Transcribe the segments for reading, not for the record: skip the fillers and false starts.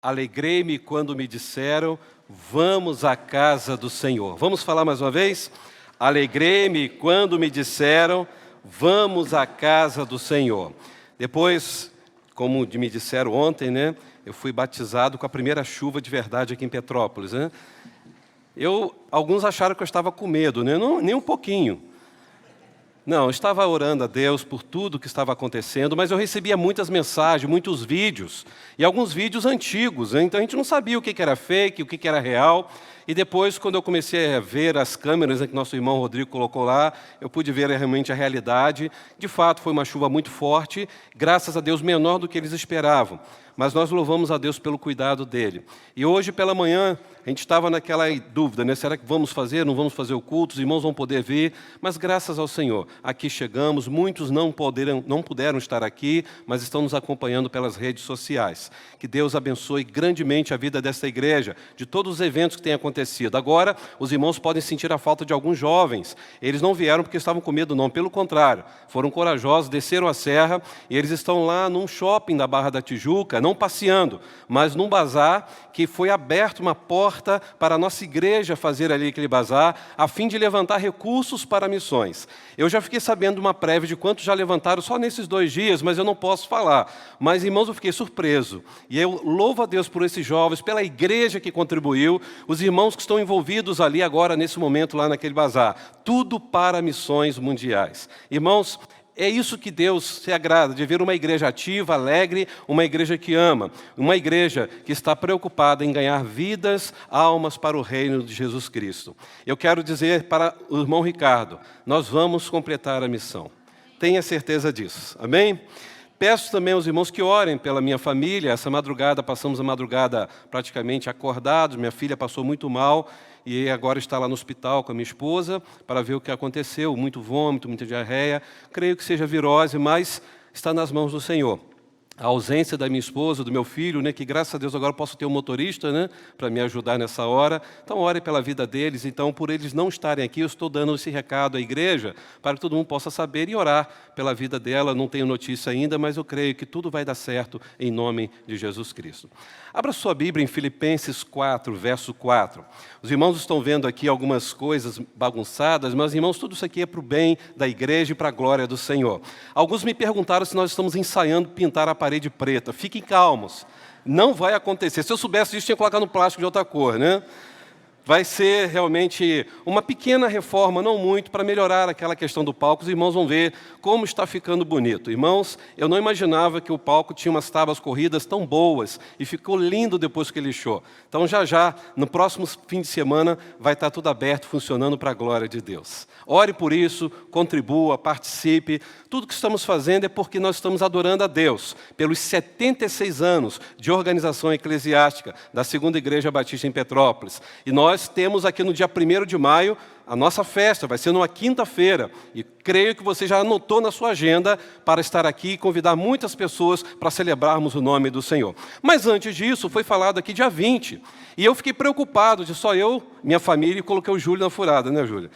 Alegrei-me quando me disseram, vamos à casa do Senhor. Vamos falar mais uma vez? Alegrei-me quando me disseram, vamos à casa do Senhor. Depois, como me disseram ontem, né? Eu fui batizado com a primeira chuva de verdade aqui em Petrópolis, né? Alguns acharam que eu estava com medo, né? Não, nem um pouquinho. Não, eu estava orando a Deus por tudo que estava acontecendo, mas eu recebia muitas mensagens, muitos vídeos, e alguns vídeos antigos, né? Então a gente não sabia o que era fake, o que era real. E depois, quando eu comecei a ver as câmeras, né, que nosso irmão Rodrigo colocou lá, eu pude ver realmente a realidade. De fato, foi uma chuva muito forte, graças a Deus, menor do que eles esperavam. Mas nós louvamos a Deus pelo cuidado dele. E hoje, pela manhã, a gente estava naquela dúvida, né? Será que vamos fazer, não vamos fazer o culto? Os irmãos vão poder vir? Mas graças ao Senhor, aqui chegamos. Muitos não puderam estar aqui, mas estão nos acompanhando pelas redes sociais. Que Deus abençoe grandemente a vida desta igreja, de todos os eventos que têm acontecido. Agora, os irmãos podem sentir a falta de alguns jovens. Eles não vieram porque estavam com medo, não. Pelo contrário, foram corajosos, desceram a serra e eles estão lá num shopping da Barra da Tijuca, não passeando, mas num bazar que foi aberto uma porta para a nossa igreja fazer ali aquele bazar, a fim de levantar recursos para missões. Eu já fiquei sabendo uma prévia de quantos já levantaram só nesses 2 dias, mas eu não posso falar. Mas, irmãos, eu fiquei surpreso. E eu louvo a Deus por esses jovens, pela igreja que contribuiu, os irmãos que estão envolvidos ali agora, nesse momento, lá naquele bazar. Tudo para missões mundiais. Irmãos, é isso que Deus se agrada, de ver uma igreja ativa, alegre, uma igreja que ama, uma igreja que está preocupada em ganhar vidas, almas para o reino de Jesus Cristo. Eu quero dizer para o irmão Ricardo, nós vamos completar a missão. Tenha certeza disso, amém? Peço também aos irmãos que orem pela minha família. Essa madrugada, passamos a madrugada praticamente acordados, minha filha passou muito mal, e agora está lá no hospital com a minha esposa para ver o que aconteceu, muito vômito, muita diarreia. Creio que seja virose, mas está nas mãos do Senhor. A ausência da minha esposa, do meu filho, né, que graças a Deus agora posso ter um motorista, né, para me ajudar nessa hora. Então, ore pela vida deles. Então, por eles não estarem aqui, eu estou dando esse recado à igreja para que todo mundo possa saber e orar pela vida dela. Não tenho notícia ainda, mas eu creio que tudo vai dar certo em nome de Jesus Cristo. Abra sua Bíblia em Filipenses 4, verso 4. Os irmãos estão vendo aqui algumas coisas bagunçadas, mas, irmãos, tudo isso aqui é para o bem da igreja e para a glória do Senhor. Alguns me perguntaram se nós estamos ensaiando pintar a parede preta. Fiquem calmos, não vai acontecer. Se eu soubesse disso, tinha colocado no plástico de outra cor, né? Vai ser realmente uma pequena reforma, não muito, para melhorar aquela questão do palco. Os irmãos vão ver como está ficando bonito. Irmãos, eu não imaginava que o palco tinha umas tábuas corridas tão boas e ficou lindo depois que ele lixou. Então, já, no próximo fim de semana, vai estar tudo aberto, funcionando para a glória de Deus. Ore por isso, contribua, participe. Tudo que estamos fazendo é porque nós estamos adorando a Deus pelos 76 anos de organização eclesiástica da Segunda Igreja Batista em Petrópolis. E nós temos aqui no dia 1º de maio a nossa festa, vai ser numa quinta-feira. E creio que você já anotou na sua agenda para estar aqui e convidar muitas pessoas para celebrarmos o nome do Senhor. Mas antes disso, foi falado aqui dia 20. E eu fiquei preocupado de só eu, minha família, e coloquei o Júlio na furada, né, Júlio?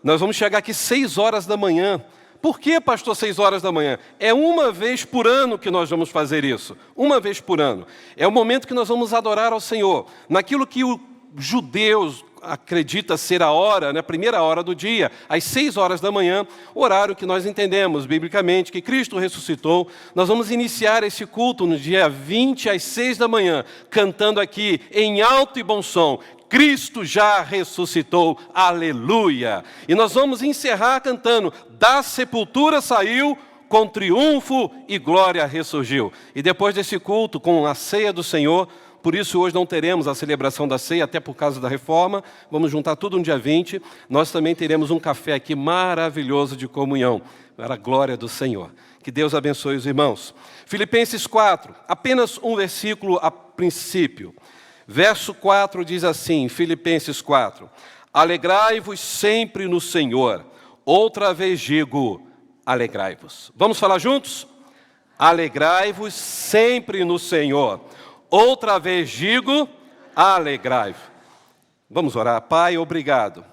Nós vamos chegar aqui 6 horas da manhã. Por que, pastor, 6 horas da manhã? É uma vez por ano que nós vamos fazer isso. Uma vez por ano. É o momento que nós vamos adorar ao Senhor. Naquilo que os judeus acredita ser a hora, né, a primeira hora do dia, às 6 horas da manhã, horário que nós entendemos biblicamente, que Cristo ressuscitou. Nós vamos iniciar esse culto no dia 20, às 6 da manhã, cantando aqui em alto e bom som, Cristo já ressuscitou, aleluia! E nós vamos encerrar cantando, da sepultura saiu, com triunfo e glória ressurgiu. E depois desse culto, com a ceia do Senhor, por isso hoje não teremos a celebração da ceia, até por causa da reforma, vamos juntar tudo no dia 20, nós também teremos um café aqui maravilhoso de comunhão, para a glória do Senhor. Que Deus abençoe os irmãos. Filipenses 4, apenas um versículo a princípio. Verso 4 diz assim, Filipenses 4, alegrai-vos sempre no Senhor, outra vez digo, alegrai-vos. Vamos falar juntos? Alegrai-vos sempre no Senhor. Outra vez digo, alegrai-vos. Vamos orar. Pai, obrigado.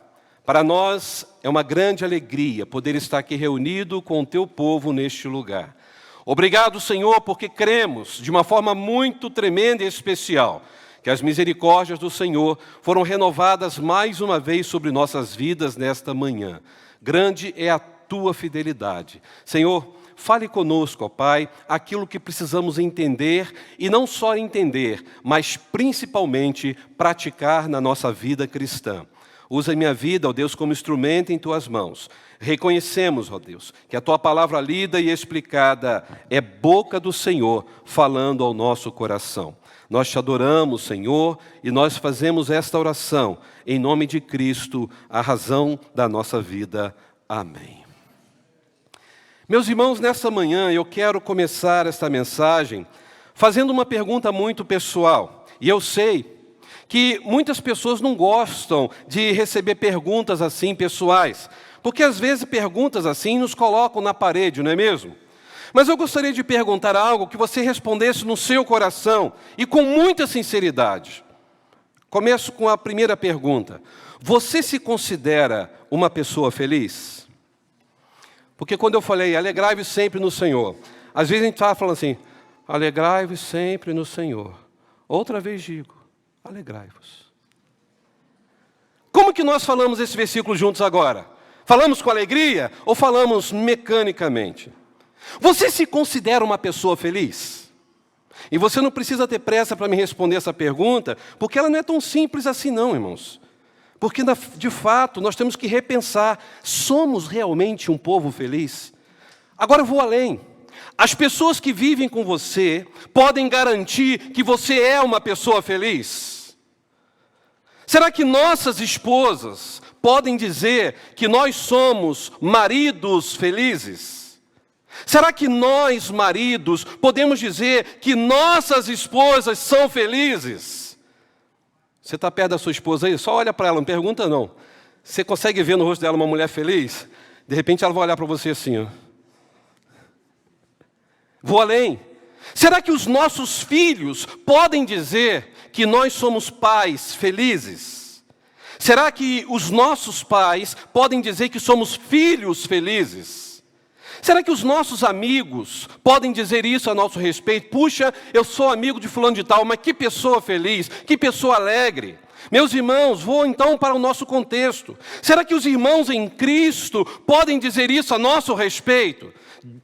Para nós é uma grande alegria poder estar aqui reunido com o teu povo neste lugar. Obrigado, Senhor, porque cremos de uma forma muito tremenda e especial que as misericórdias do Senhor foram renovadas mais uma vez sobre nossas vidas nesta manhã. Grande é a tua fidelidade. Senhor, fale conosco, ó Pai, aquilo que precisamos entender, e não só entender, mas principalmente praticar na nossa vida cristã. Usa a minha vida, ó Deus, como instrumento em Tuas mãos. Reconhecemos, ó Deus, que a Tua palavra lida e explicada é boca do Senhor falando ao nosso coração. Nós Te adoramos, Senhor, e nós fazemos esta oração em nome de Cristo, a razão da nossa vida. Amém. Meus irmãos, nessa manhã eu quero começar esta mensagem fazendo uma pergunta muito pessoal. E eu sei que muitas pessoas não gostam de receber perguntas assim pessoais, porque às vezes perguntas assim nos colocam na parede, não é mesmo? Mas eu gostaria de perguntar algo que você respondesse no seu coração e com muita sinceridade. Começo com a primeira pergunta. Você se considera uma pessoa feliz? Porque quando eu falei, alegrai-vos sempre no Senhor, às vezes a gente estava falando assim, alegrai-vos sempre no Senhor. Outra vez digo, alegrai-vos. Como que nós falamos esse versículo juntos agora? Falamos com alegria ou falamos mecanicamente? Você se considera uma pessoa feliz? E você não precisa ter pressa para me responder essa pergunta, porque ela não é tão simples assim não, irmãos. Porque, de fato, nós temos que repensar, somos realmente um povo feliz? Agora eu vou além. As pessoas que vivem com você podem garantir que você é uma pessoa feliz? Será que nossas esposas podem dizer que nós somos maridos felizes? Será que nós, maridos, podemos dizer que nossas esposas são felizes? Você está perto da sua esposa aí? Só olha para ela, não pergunta não. Você consegue ver no rosto dela uma mulher feliz? De repente ela vai olhar para você assim, ó. Vou além. Será que os nossos filhos podem dizer que nós somos pais felizes? Será que os nossos pais podem dizer que somos filhos felizes? Será que os nossos amigos podem dizer isso a nosso respeito? Puxa, eu sou amigo de fulano de tal, mas que pessoa feliz, que pessoa alegre. Meus irmãos, vou então para o nosso contexto. Será que os irmãos em Cristo podem dizer isso a nosso respeito?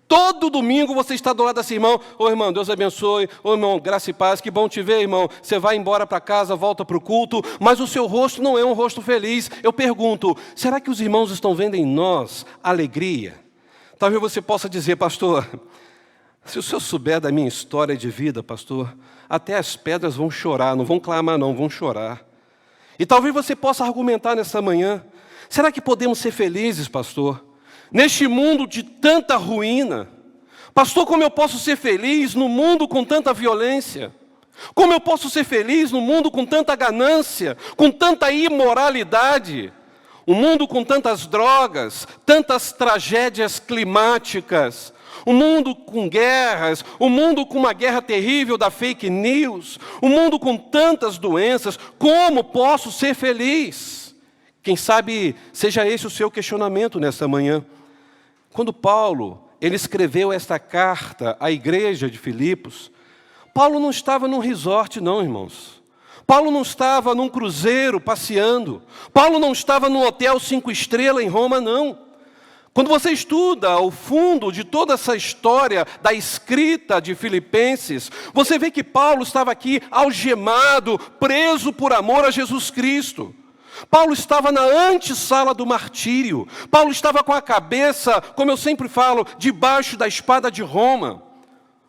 Todo domingo você está do lado desse irmão. Ô irmão, Deus abençoe. Ô irmão, graça e paz, que bom te ver, irmão. Você vai embora para casa, volta para o culto, mas o seu rosto não é um rosto feliz. Eu pergunto, será que os irmãos estão vendo em nós alegria? Talvez você possa dizer, pastor, se o senhor souber da minha história de vida, pastor, até as pedras vão chorar, não vão clamar não, vão chorar. E talvez você possa argumentar nessa manhã, será que podemos ser felizes, pastor? Neste mundo de tanta ruína, pastor, como eu posso ser feliz no mundo com tanta violência? Como eu posso ser feliz no mundo com tanta ganância, com tanta imoralidade? Um mundo com tantas drogas, tantas tragédias climáticas, um mundo com guerras, um mundo com uma guerra terrível da fake news, um mundo com tantas doenças, como posso ser feliz? Quem sabe seja esse o seu questionamento nesta manhã. Quando Paulo, ele escreveu esta carta à igreja de Filipos, Paulo não estava num resort não, irmãos. Paulo não estava num cruzeiro passeando. Paulo não estava num hotel 5 estrelas em Roma, não. Quando você estuda o fundo de toda essa história da escrita de Filipenses, você vê que Paulo estava aqui algemado, preso por amor a Jesus Cristo. Paulo estava na antessala do martírio. Paulo estava com a cabeça, como eu sempre falo, debaixo da espada de Roma,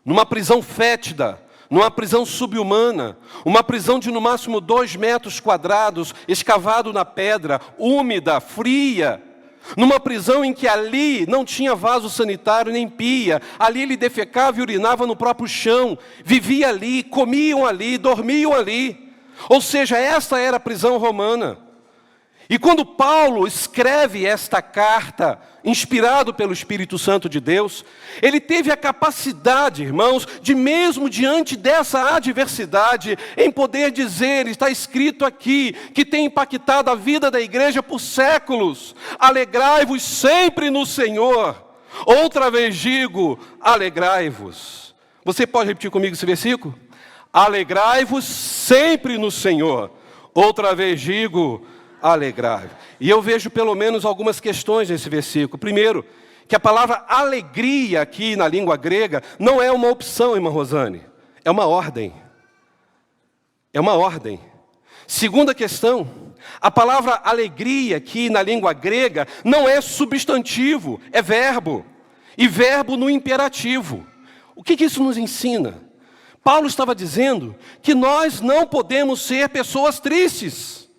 numa prisão fétida, numa prisão subhumana, uma prisão de no máximo 2 metros quadrados, escavado na pedra, úmida, fria, numa prisão em que ali não tinha vaso sanitário nem pia, ali ele defecava e urinava no próprio chão, vivia ali, comiam ali, dormiam ali, ou seja, esta era a prisão romana. E quando Paulo escreve esta carta, inspirado pelo Espírito Santo de Deus, ele teve a capacidade, irmãos, de mesmo diante dessa adversidade, em poder dizer, está escrito aqui, que tem impactado a vida da igreja por séculos, alegrai-vos sempre no Senhor. Outra vez digo, alegrai-vos. Você pode repetir comigo esse versículo? Alegrai-vos sempre no Senhor. Outra vez digo, alegrai-vos. E eu vejo pelo menos algumas questões nesse versículo. Primeiro, que a palavra alegria aqui na língua grega não é uma opção, irmã Rosane. É uma ordem. É uma ordem. Segunda questão, a palavra alegria aqui na língua grega não é substantivo, é verbo. E verbo no imperativo. O que isso nos ensina? Paulo estava dizendo que nós não podemos ser pessoas tristes.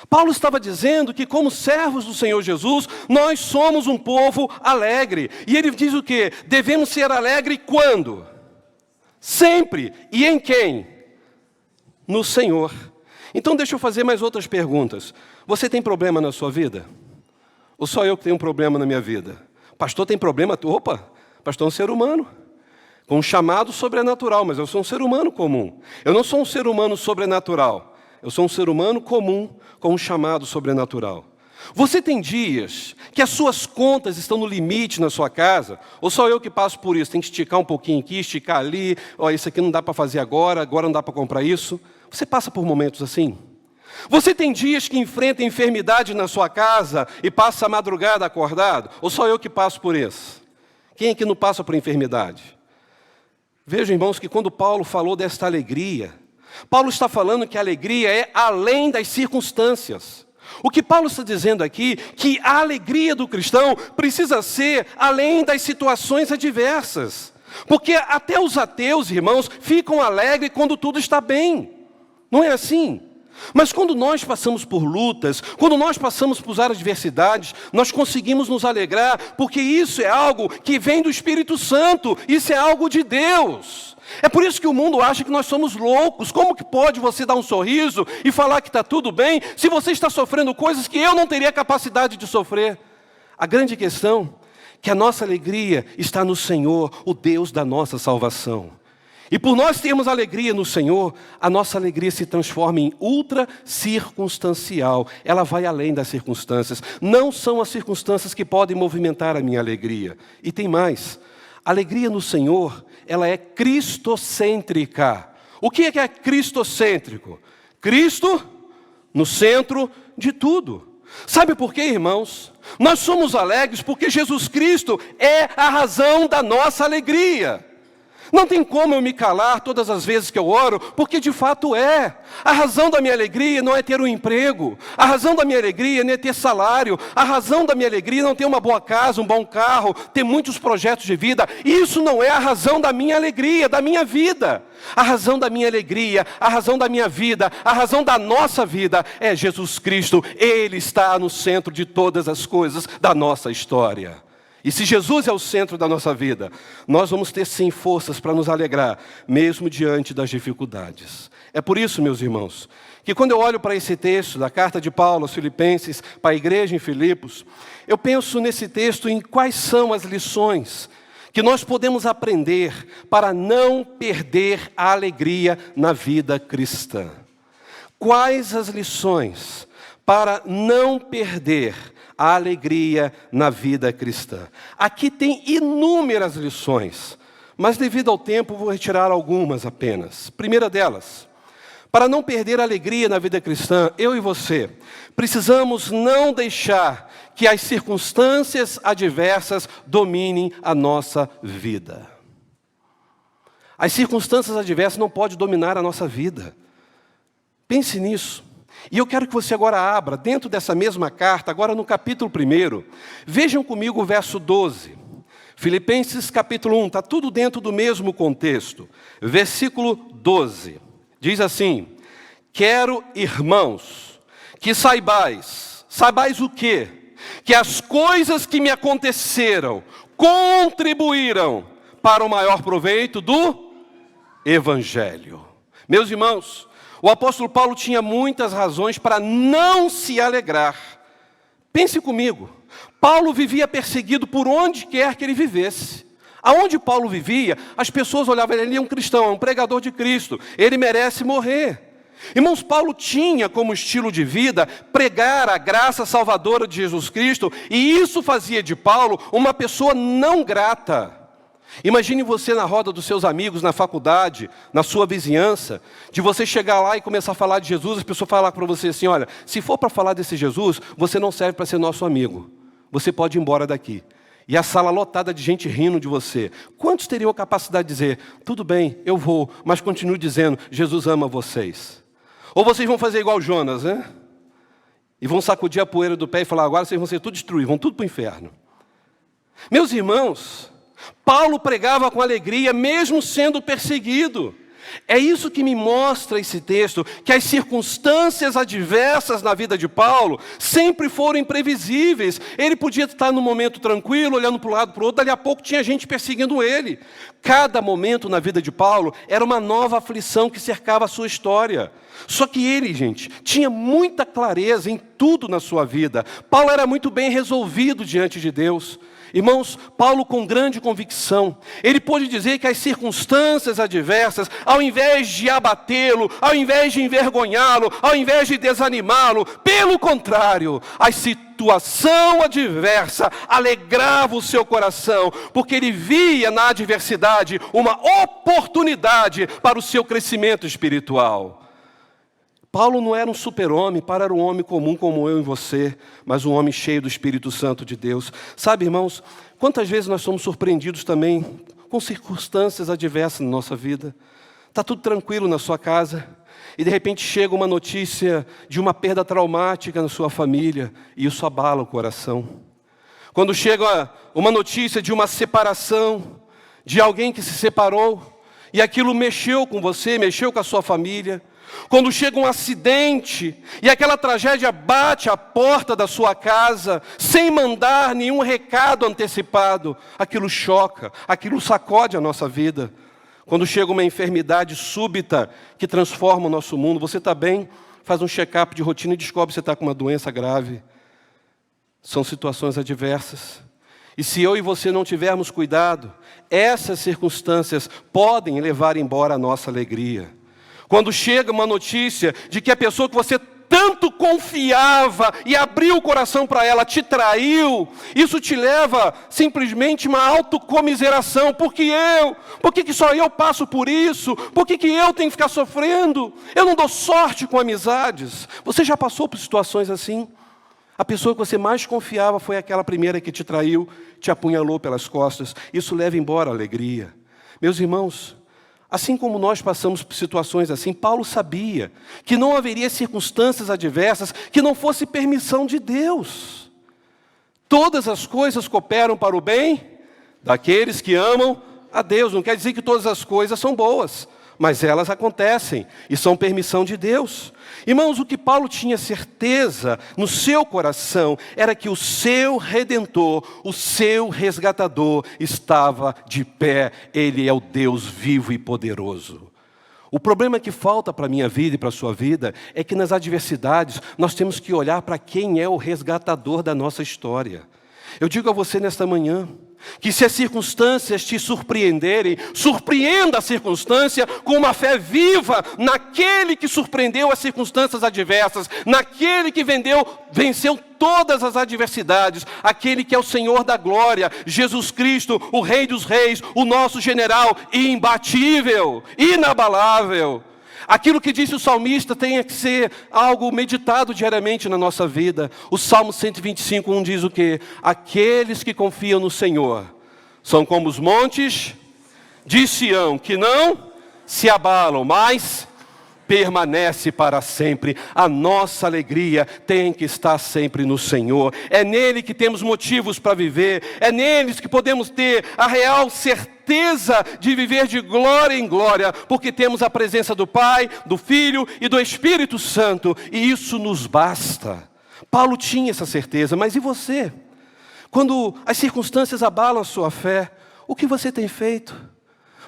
Paulo estava dizendo que como servos do Senhor Jesus, nós somos um povo alegre. E ele diz o quê? Devemos ser alegres quando? Sempre. E em quem? No Senhor. Então deixa eu fazer mais outras perguntas. Você tem problema na sua vida? Ou só eu que tenho um problema na minha vida? Pastor tem problema? Opa, pastor é um ser humano. Com um chamado sobrenatural, mas eu sou um ser humano comum. Eu não sou um ser humano sobrenatural. Eu sou um ser humano comum com um chamado sobrenatural. Você tem dias que as suas contas estão no limite na sua casa? Ou só eu que passo por isso? Tem que esticar um pouquinho aqui, esticar ali. Ó, isso aqui não dá para fazer agora não dá para comprar isso. Você passa por momentos assim? Você tem dias que enfrenta enfermidade na sua casa e passa a madrugada acordado? Ou só eu que passo por isso? Quem aqui não passa por enfermidade? Vejam, irmãos, que quando Paulo falou desta alegria, Paulo está falando que a alegria é além das circunstâncias. O que Paulo está dizendo aqui, que a alegria do cristão precisa ser além das situações adversas. Porque até os ateus, irmãos, ficam alegres quando tudo está bem. Não é assim? Mas quando nós passamos por lutas, quando nós passamos por adversidades, nós conseguimos nos alegrar, porque isso é algo que vem do Espírito Santo, isso é algo de Deus. É por isso que o mundo acha que nós somos loucos. Como que pode você dar um sorriso e falar que está tudo bem, se você está sofrendo coisas que eu não teria capacidade de sofrer? A grande questão é que a nossa alegria está no Senhor, o Deus da nossa salvação. E por nós termos alegria no Senhor, a nossa alegria se transforma em ultra circunstancial. Ela vai além das circunstâncias. Não são as circunstâncias que podem movimentar a minha alegria. E tem mais. A alegria no Senhor, ela é cristocêntrica. O que é cristocêntrico? Cristo no centro de tudo. Sabe por quê, irmãos? Nós somos alegres porque Jesus Cristo é a razão da nossa alegria. Não tem como eu me calar todas as vezes que eu oro, porque de fato é. A razão da minha alegria não é ter um emprego. A razão da minha alegria não é ter salário. A razão da minha alegria não é ter uma boa casa, um bom carro, ter muitos projetos de vida. Isso não é a razão da minha alegria, da minha vida. A razão da minha alegria, a razão da minha vida, a razão da nossa vida é Jesus Cristo. Ele está no centro de todas as coisas da nossa história. E se Jesus é o centro da nossa vida, nós vamos ter sim forças para nos alegrar, mesmo diante das dificuldades. É por isso, meus irmãos, que quando eu olho para esse texto da carta de Paulo aos Filipenses, para a igreja em Filipos, eu penso nesse texto em quais são as lições que nós podemos aprender para não perder a alegria na vida cristã. Quais as lições para não perder a alegria na vida cristã? Aqui tem inúmeras lições, mas devido ao tempo vou retirar algumas apenas. Primeira delas, para não perder a alegria na vida cristã, eu e você precisamos não deixar que as circunstâncias adversas dominem a nossa vida. As circunstâncias adversas não podem dominar a nossa vida. Pense nisso. E eu quero que você agora abra, dentro dessa mesma carta, agora no capítulo 1, vejam comigo o verso 12. Filipenses capítulo 1, está tudo dentro do mesmo contexto. Versículo 12, diz assim: quero, irmãos, que saibais o quê? Que as coisas que me aconteceram contribuíram para o maior proveito do Evangelho. Meus irmãos, o apóstolo Paulo tinha muitas razões para não se alegrar. Pense comigo, Paulo vivia perseguido por onde quer que ele vivesse. Aonde Paulo vivia, as pessoas olhavam, ele é um cristão, é um pregador de Cristo, ele merece morrer. Irmãos, Paulo tinha como estilo de vida pregar a graça salvadora de Jesus Cristo, e isso fazia de Paulo uma pessoa não grata. Imagine você na roda dos seus amigos, na faculdade, na sua vizinhança, de você chegar lá e começar a falar de Jesus, as pessoas falar para você assim: olha, se for para falar desse Jesus, você não serve para ser nosso amigo, você pode ir embora daqui. E a sala lotada de gente rindo de você. Quantos teriam a capacidade de dizer: tudo bem, eu vou, mas continuo dizendo, Jesus ama vocês? Ou vocês vão fazer igual Jonas, né? E vão sacudir a poeira do pé e falar: agora vocês vão ser tudo destruídos, vão tudo para o inferno. Meus irmãos, Paulo pregava com alegria, mesmo sendo perseguido. É isso que me mostra esse texto, que as circunstâncias adversas na vida de Paulo sempre foram imprevisíveis. Ele podia estar num momento tranquilo, olhando para um lado para o outro, dali a pouco tinha gente perseguindo ele. Cada momento na vida de Paulo era uma nova aflição que cercava a sua história. Só que ele, gente, tinha muita clareza em tudo na sua vida. Paulo era muito bem resolvido diante de Deus. Irmãos, Paulo com grande convicção, ele pôde dizer que as circunstâncias adversas, ao invés de abatê-lo, ao invés de envergonhá-lo, ao invés de desanimá-lo, pelo contrário, a situação adversa alegrava o seu coração, porque ele via na adversidade uma oportunidade para o seu crescimento espiritual. Paulo não era um super-homem, Paulo era um homem comum como eu e você, mas um homem cheio do Espírito Santo de Deus. Sabe, irmãos, quantas vezes nós somos surpreendidos também com circunstâncias adversas na nossa vida? Está tudo tranquilo na sua casa, e de repente chega uma notícia de uma perda traumática na sua família, e isso abala o coração. Quando chega uma notícia de uma separação, de alguém que se separou, e aquilo mexeu com você, mexeu com a sua família. Quando chega um acidente e aquela tragédia bate à porta da sua casa, sem mandar nenhum recado antecipado, aquilo choca, aquilo sacode a nossa vida. Quando chega uma enfermidade súbita que transforma o nosso mundo, você está bem, faz um check-up de rotina e descobre que você está com uma doença grave. São situações adversas. E se eu e você não tivermos cuidado, essas circunstâncias podem levar embora a nossa alegria. Quando chega uma notícia de que a pessoa que você tanto confiava e abriu o coração para ela te traiu, isso te leva simplesmente uma autocomiseração. Por que só eu passo por isso? Por que eu tenho que ficar sofrendo? Eu não dou sorte com amizades. Você já passou por situações assim? A pessoa que você mais confiava foi aquela primeira que te traiu, te apunhalou pelas costas. Isso leva embora a alegria. Meus irmãos, assim como nós passamos por situações assim, Paulo sabia que não haveria circunstâncias adversas que não fosse permissão de Deus. Todas as coisas cooperam para o bem daqueles que amam a Deus. Não quer dizer que todas as coisas são boas, mas elas acontecem e são permissão de Deus. Irmãos, o que Paulo tinha certeza no seu coração era que o seu Redentor, o seu resgatador estava de pé. Ele é o Deus vivo e poderoso. O problema que falta para a minha vida e para a sua vida é que nas adversidades nós temos que olhar para quem é o resgatador da nossa história. Eu digo a você nesta manhã, que se as circunstâncias te surpreenderem, surpreenda a circunstância com uma fé viva naquele que surpreendeu as circunstâncias adversas, naquele que venceu todas as adversidades, aquele que é o Senhor da glória, Jesus Cristo, o Rei dos Reis, o nosso general imbatível, inabalável. Aquilo que disse o salmista tem que ser algo meditado diariamente na nossa vida. O Salmo 125:1 diz o quê? Aqueles que confiam no Senhor são como os montes de Sião, que não se abalam, mas permanece para sempre. A nossa alegria tem que estar sempre no Senhor. É nele que temos motivos para viver. É neles que podemos ter a real certeza de viver de glória em glória, porque temos a presença do Pai, do Filho e do Espírito Santo, e isso nos basta. Paulo tinha essa certeza, mas e você? Quando as circunstâncias abalam a sua fé, o que você tem feito?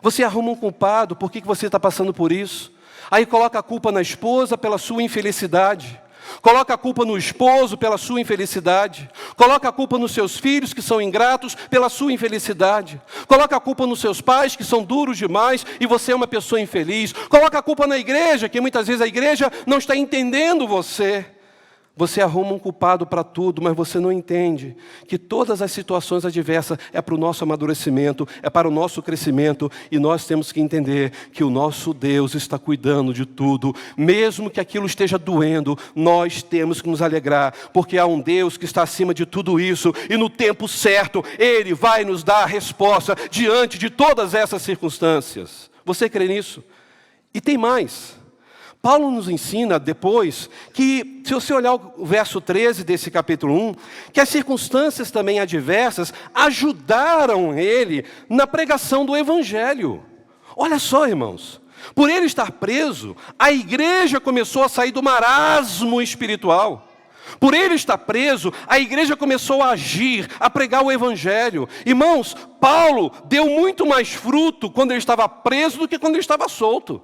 Você arruma um culpado, por que você está passando por isso? Aí coloca a culpa na esposa pela sua infelicidade, Coloca a culpa no esposo pela sua infelicidade. Coloca a culpa nos seus filhos que são ingratos pela sua infelicidade. Coloca a culpa nos seus pais que são duros demais e você é uma pessoa infeliz. Coloca a culpa na igreja, que muitas vezes a igreja não está entendendo você. Você arruma um culpado para tudo, mas você não entende que todas as situações adversas é para o nosso amadurecimento, é para o nosso crescimento, e nós temos que entender que o nosso Deus está cuidando de tudo. Mesmo que aquilo esteja doendo, nós temos que nos alegrar, porque há um Deus que está acima de tudo isso, e no tempo certo, Ele vai nos dar a resposta diante de todas essas circunstâncias. Você crê nisso? E tem mais. Paulo nos ensina depois que, se você olhar o verso 13 desse capítulo 1, que as circunstâncias também adversas ajudaram ele na pregação do Evangelho. Olha só, irmãos, por ele estar preso, a igreja começou a sair do marasmo espiritual. Por ele estar preso, a igreja começou a agir, a pregar o Evangelho. Irmãos, Paulo deu muito mais fruto quando ele estava preso do que quando ele estava solto.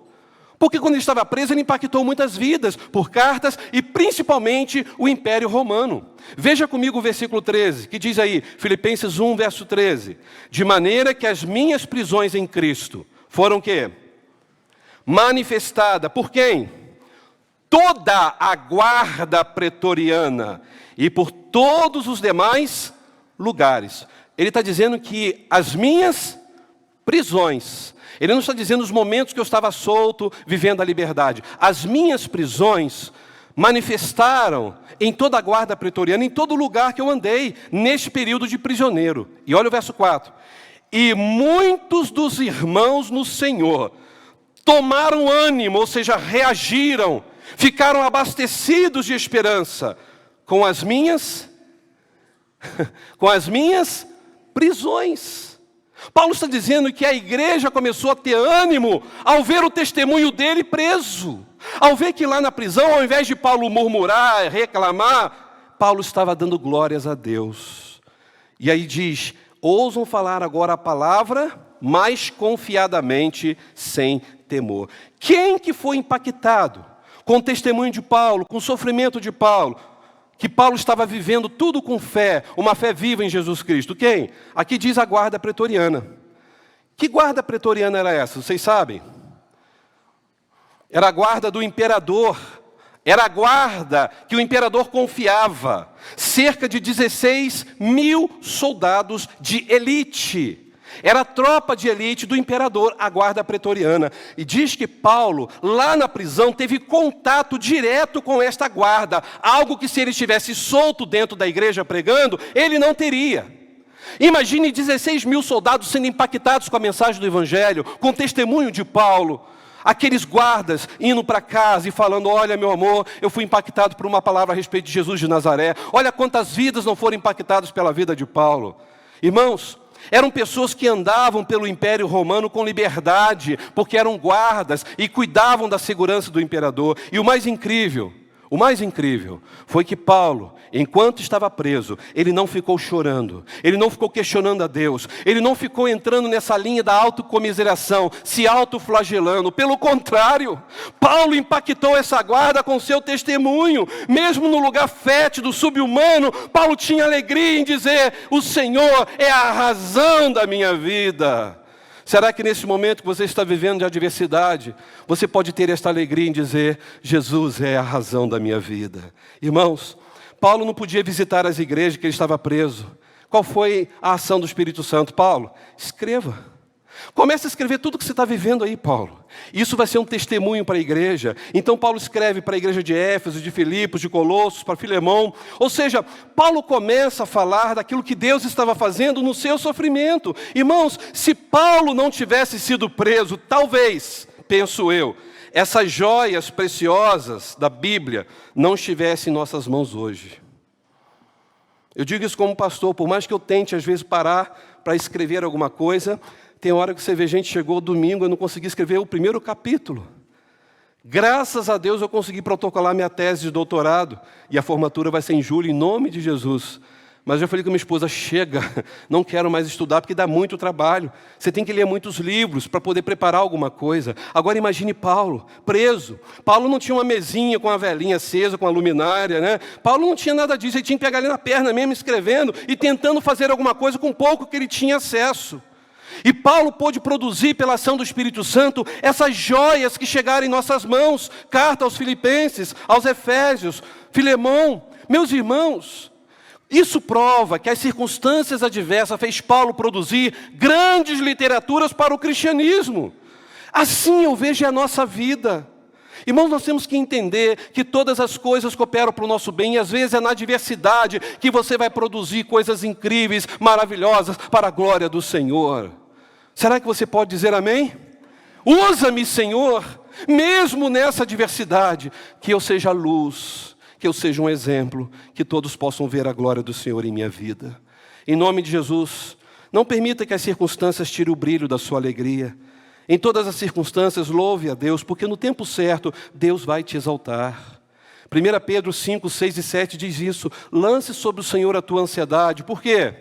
Porque quando ele estava preso, ele impactou muitas vidas por cartas e principalmente o Império Romano. Veja comigo o versículo 13, que diz aí, Filipenses 1, verso 13. De maneira que as minhas prisões em Cristo foram o quê? Manifestada por quem? Toda a guarda pretoriana e por todos os demais lugares. Ele está dizendo que as minhas prisões... Ele não está dizendo os momentos que eu estava solto, vivendo a liberdade. As minhas prisões manifestaram em toda a guarda pretoriana, em todo lugar que eu andei, neste período de prisioneiro. E olha o verso 4. E muitos dos irmãos no Senhor tomaram ânimo, ou seja, reagiram, ficaram abastecidos de esperança com as minhas prisões. Paulo está dizendo que a igreja começou a ter ânimo ao ver o testemunho dele preso. Ao ver que lá na prisão, ao invés de Paulo murmurar, reclamar, Paulo estava dando glórias a Deus. E aí diz, ousam falar agora a palavra mais confiadamente, sem temor. Quem que foi impactado com o testemunho de Paulo, com o sofrimento de Paulo? Que Paulo estava vivendo tudo com fé, uma fé viva em Jesus Cristo. Quem? Aqui diz a guarda pretoriana. Que guarda pretoriana era essa? Vocês sabem? Era a guarda do imperador. Era a guarda que o imperador confiava. Cerca de 16 mil soldados de elite. Era a tropa de elite do imperador, a guarda pretoriana. E diz que Paulo, lá na prisão, teve contato direto com esta guarda. Algo que se ele estivesse solto dentro da igreja pregando, ele não teria. Imagine 16 mil soldados sendo impactados com a mensagem do Evangelho, com o testemunho de Paulo. Aqueles guardas indo para casa e falando, olha meu amor, eu fui impactado por uma palavra a respeito de Jesus de Nazaré. Olha quantas vidas não foram impactadas pela vida de Paulo. Irmãos, eram pessoas que andavam pelo Império Romano com liberdade, porque eram guardas e cuidavam da segurança do imperador. E o mais incrível foi que Paulo, enquanto estava preso, ele não ficou chorando, ele não ficou questionando a Deus, ele não ficou entrando nessa linha da autocomiseração, se autoflagelando. Pelo contrário, Paulo impactou essa guarda com seu testemunho. Mesmo no lugar fétido, subhumano, Paulo tinha alegria em dizer, o Senhor é a razão da minha vida. Será que nesse momento que você está vivendo de adversidade, você pode ter esta alegria em dizer, Jesus é a razão da minha vida? Irmãos, Paulo não podia visitar as igrejas que ele estava preso. Qual foi a ação do Espírito Santo? Paulo, escreva. Comece a escrever tudo que você está vivendo aí, Paulo. Isso vai ser um testemunho para a igreja. Então Paulo escreve para a igreja de Éfeso, de Filipos, de Colossos, para Filemão. Ou seja, Paulo começa a falar daquilo que Deus estava fazendo no seu sofrimento. Irmãos, se Paulo não tivesse sido preso, talvez, penso eu, essas joias preciosas da Bíblia não estivessem em nossas mãos hoje. Eu digo isso como pastor, por mais que eu tente às vezes parar para escrever alguma coisa, tem hora que você vê gente, chegou domingo, eu não consegui escrever o primeiro capítulo. Graças a Deus eu consegui protocolar minha tese de doutorado, e a formatura vai ser em julho, em nome de Jesus. Mas eu falei com minha esposa, chega, não quero mais estudar porque dá muito trabalho. Você tem que ler muitos livros para poder preparar alguma coisa. Agora imagine Paulo, preso. Paulo não tinha uma mesinha com a velinha acesa, com a luminária, né? Paulo não tinha nada disso, ele tinha que pegar ali na perna mesmo, escrevendo e tentando fazer alguma coisa com pouco que ele tinha acesso. E Paulo pôde produzir, pela ação do Espírito Santo, essas joias que chegaram em nossas mãos. Carta aos Filipenses, aos Efésios, Filemão. Meus irmãos, isso prova que as circunstâncias adversas fez Paulo produzir grandes literaturas para o cristianismo. Assim eu vejo a nossa vida. Irmãos, nós temos que entender que todas as coisas cooperam para o nosso bem, e às vezes é na adversidade que você vai produzir coisas incríveis, maravilhosas, para a glória do Senhor. Será que você pode dizer amém? Usa-me, Senhor, mesmo nessa adversidade, que eu seja luz, que eu seja um exemplo, que todos possam ver a glória do Senhor em minha vida. Em nome de Jesus, não permita que as circunstâncias tirem o brilho da sua alegria. Em todas as circunstâncias, louve a Deus, porque no tempo certo, Deus vai te exaltar. 1 Pedro 5, 6 e 7 diz isso: lance sobre o Senhor a tua ansiedade. Por quê?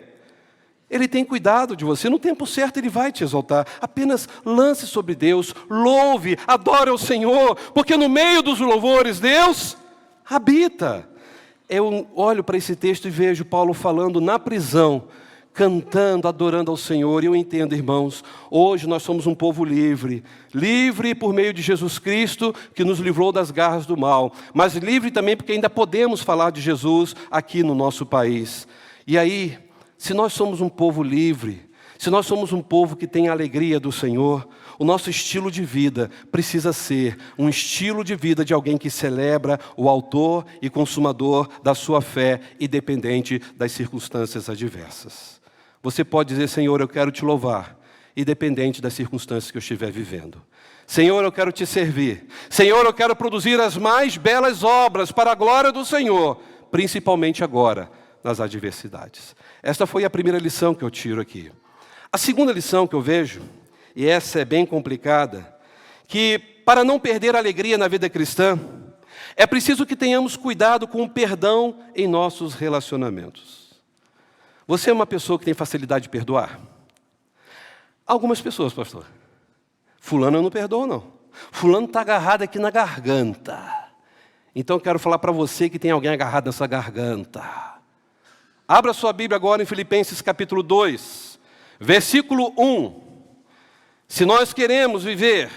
Ele tem cuidado de você, no tempo certo Ele vai te exaltar. Apenas lance sobre Deus, louve, adore ao Senhor, porque no meio dos louvores Deus habita. Eu olho para esse texto e vejo Paulo falando na prisão, cantando, adorando ao Senhor. E eu entendo, irmãos, hoje nós somos um povo livre. Livre por meio de Jesus Cristo, que nos livrou das garras do mal. Mas livre também porque ainda podemos falar de Jesus aqui no nosso país. E aí, se nós somos um povo livre, se nós somos um povo que tem a alegria do Senhor, o nosso estilo de vida precisa ser um estilo de vida de alguém que celebra o autor e consumador da sua fé, independente das circunstâncias adversas. Você pode dizer, Senhor, eu quero te louvar, independente das circunstâncias que eu estiver vivendo. Senhor, eu quero te servir. Senhor, eu quero produzir as mais belas obras para a glória do Senhor, principalmente agora, nas adversidades. Esta foi a primeira lição que eu tiro aqui. A segunda lição que eu vejo, e essa é bem complicada, que para não perder a alegria na vida cristã, é preciso que tenhamos cuidado com o perdão em nossos relacionamentos. Você é uma pessoa que tem facilidade de perdoar? Algumas pessoas, pastor. Fulano eu não perdoo, não. Fulano está agarrado aqui na garganta. Então eu quero falar para você que tem alguém agarrado nessa garganta. Abra sua Bíblia agora em Filipenses capítulo 2, versículo 1. Se nós queremos viver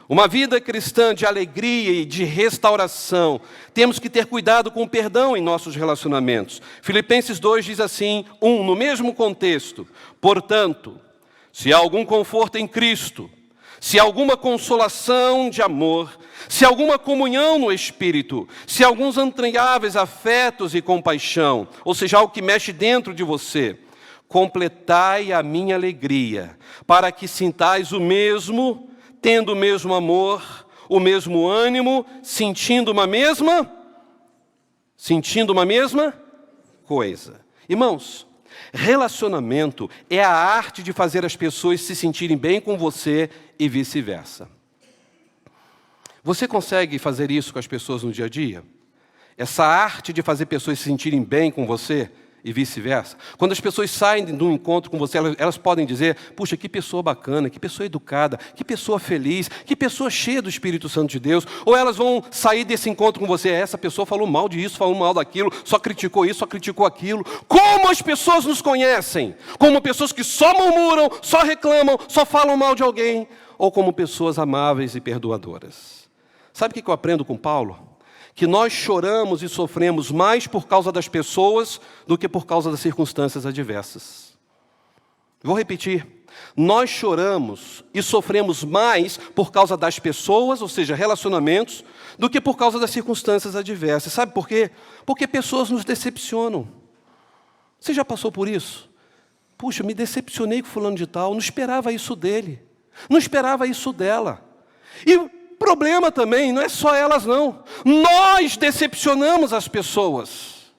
uma vida cristã de alegria e de restauração, temos que ter cuidado com o perdão em nossos relacionamentos. Filipenses 2 diz assim, no mesmo contexto: portanto, se há algum conforto em Cristo, se há alguma consolação de amor, se há alguma comunhão no Espírito, se há alguns entranháveis afetos e compaixão, ou seja, algo que mexe dentro de você, completai a minha alegria, para que sintais o mesmo, tendo o mesmo amor, o mesmo ânimo, sentindo uma mesma coisa. Irmãos, relacionamento é a arte de fazer as pessoas se sentirem bem com você e vice-versa. Você consegue fazer isso com as pessoas no dia a dia? Essa arte de fazer pessoas se sentirem bem com você e vice-versa. Quando as pessoas saem de um encontro com você, elas podem dizer, puxa, que pessoa bacana, que pessoa educada, que pessoa feliz, que pessoa cheia do Espírito Santo de Deus. Ou elas vão sair desse encontro com você, essa pessoa falou mal disso, falou mal daquilo, só criticou isso, só criticou aquilo. Como as pessoas nos conhecem? Como pessoas que só murmuram, só reclamam, só falam mal de alguém? Ou como pessoas amáveis e perdoadoras? Sabe o que eu aprendo com Paulo? Que nós choramos e sofremos mais por causa das pessoas do que por causa das circunstâncias adversas. Vou repetir. Nós choramos e sofremos mais por causa das pessoas, ou seja, relacionamentos, do que por causa das circunstâncias adversas. Sabe por quê? Porque pessoas nos decepcionam. Você já passou por isso? Puxa, me decepcionei com fulano de tal, não esperava isso dele, não esperava isso dela. E o problema também não é só elas, não. Nós decepcionamos as pessoas.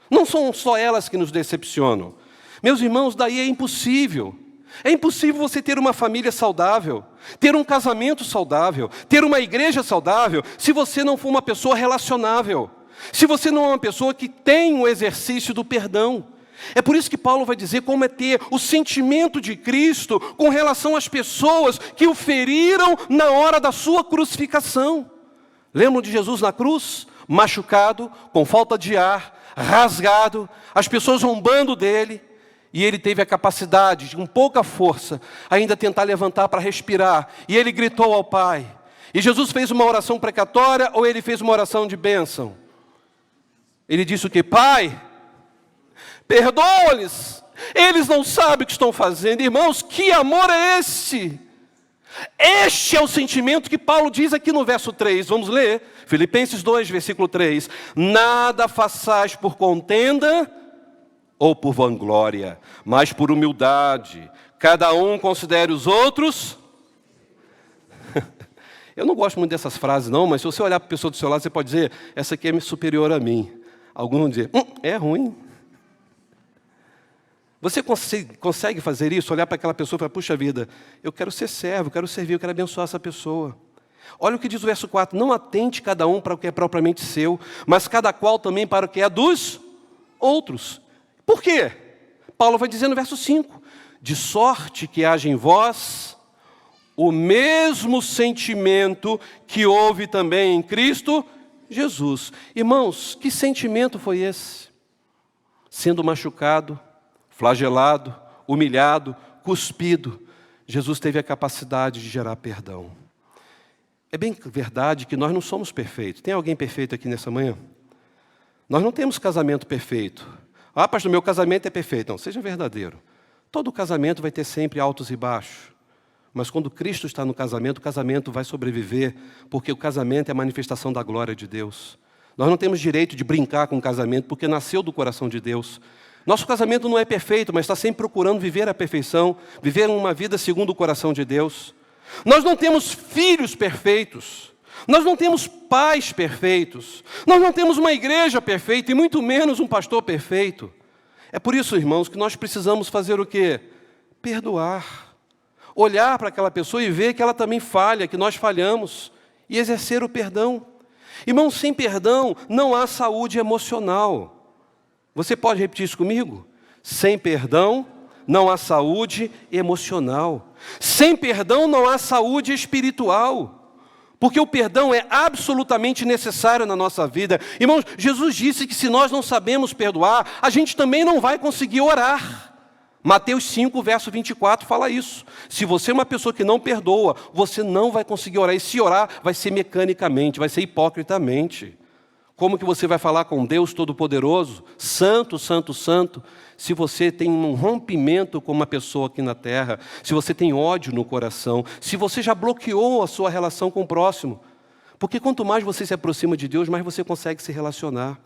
Não são só elas que nos decepcionam. Meus irmãos, daí é impossível. É impossível você ter uma família saudável, ter um casamento saudável, ter uma igreja saudável, se você não for uma pessoa relacionável. Se você não é uma pessoa que tem o exercício do perdão. É por isso que Paulo vai dizer como é ter o sentimento de Cristo com relação às pessoas que o feriram na hora da sua crucificação. Lembram de Jesus na cruz? Machucado, com falta de ar, rasgado, as pessoas zombando dele. E ele teve a capacidade de, com pouca força, ainda tentar levantar para respirar. E ele gritou ao Pai. E Jesus fez uma oração precatória ou ele fez uma oração de bênção? Ele disse o quê? Pai, perdoa-lhes, eles não sabem o que estão fazendo. Irmãos, que amor é esse? Este é o sentimento que Paulo diz aqui no verso 3. Vamos ler? Filipenses 2, versículo 3. Nada façais por contenda ou por vanglória, mas por humildade. Cada um considere os outros. Eu não gosto muito dessas frases não, mas se você olhar para a pessoa do seu lado, você pode dizer, essa aqui é superior a mim. Alguns vão dizer, é ruim. Você consegue fazer isso? Olhar para aquela pessoa e falar, puxa vida, eu quero ser servo, eu quero servir, eu quero abençoar essa pessoa. Olha o que diz o verso 4, não atente cada um para o que é propriamente seu, mas cada qual também para o que é dos outros. Por quê? Paulo vai dizer no verso 5, de sorte que haja em vós o mesmo sentimento que houve também em Cristo Jesus. Irmãos, que sentimento foi esse? Sendo machucado, flagelado, humilhado, cuspido, Jesus teve a capacidade de gerar perdão. É bem verdade que nós não somos perfeitos. Tem alguém perfeito aqui nessa manhã? Nós não temos casamento perfeito. Ah, pastor, meu casamento é perfeito. Não, seja verdadeiro. Todo casamento vai ter sempre altos e baixos. Mas quando Cristo está no casamento, o casamento vai sobreviver, porque o casamento é a manifestação da glória de Deus. Nós não temos direito de brincar com o casamento, porque nasceu do coração de Deus. Nosso casamento não é perfeito, mas está sempre procurando viver a perfeição, viver uma vida segundo o coração de Deus. Nós não temos filhos perfeitos, nós não temos pais perfeitos, nós não temos uma igreja perfeita e muito menos um pastor perfeito. É por isso, irmãos, que nós precisamos fazer o quê? Perdoar. Olhar para aquela pessoa e ver que ela também falha, que nós falhamos, e exercer o perdão. Irmãos, sem perdão não há saúde emocional. Você pode repetir isso comigo? Sem perdão não há saúde emocional. Sem perdão não há saúde espiritual. Porque o perdão é absolutamente necessário na nossa vida. Irmãos, Jesus disse que se nós não sabemos perdoar, a gente também não vai conseguir orar. Mateus 5, verso 24 fala isso. Se você é uma pessoa que não perdoa, você não vai conseguir orar. E se orar, vai ser mecanicamente, vai ser hipocritamente. Como que você vai falar com Deus Todo-Poderoso, Santo, Santo, Santo, se você tem um rompimento com uma pessoa aqui na terra, se você tem ódio no coração, se você já bloqueou a sua relação com o próximo? Porque quanto mais você se aproxima de Deus, mais você consegue se relacionar.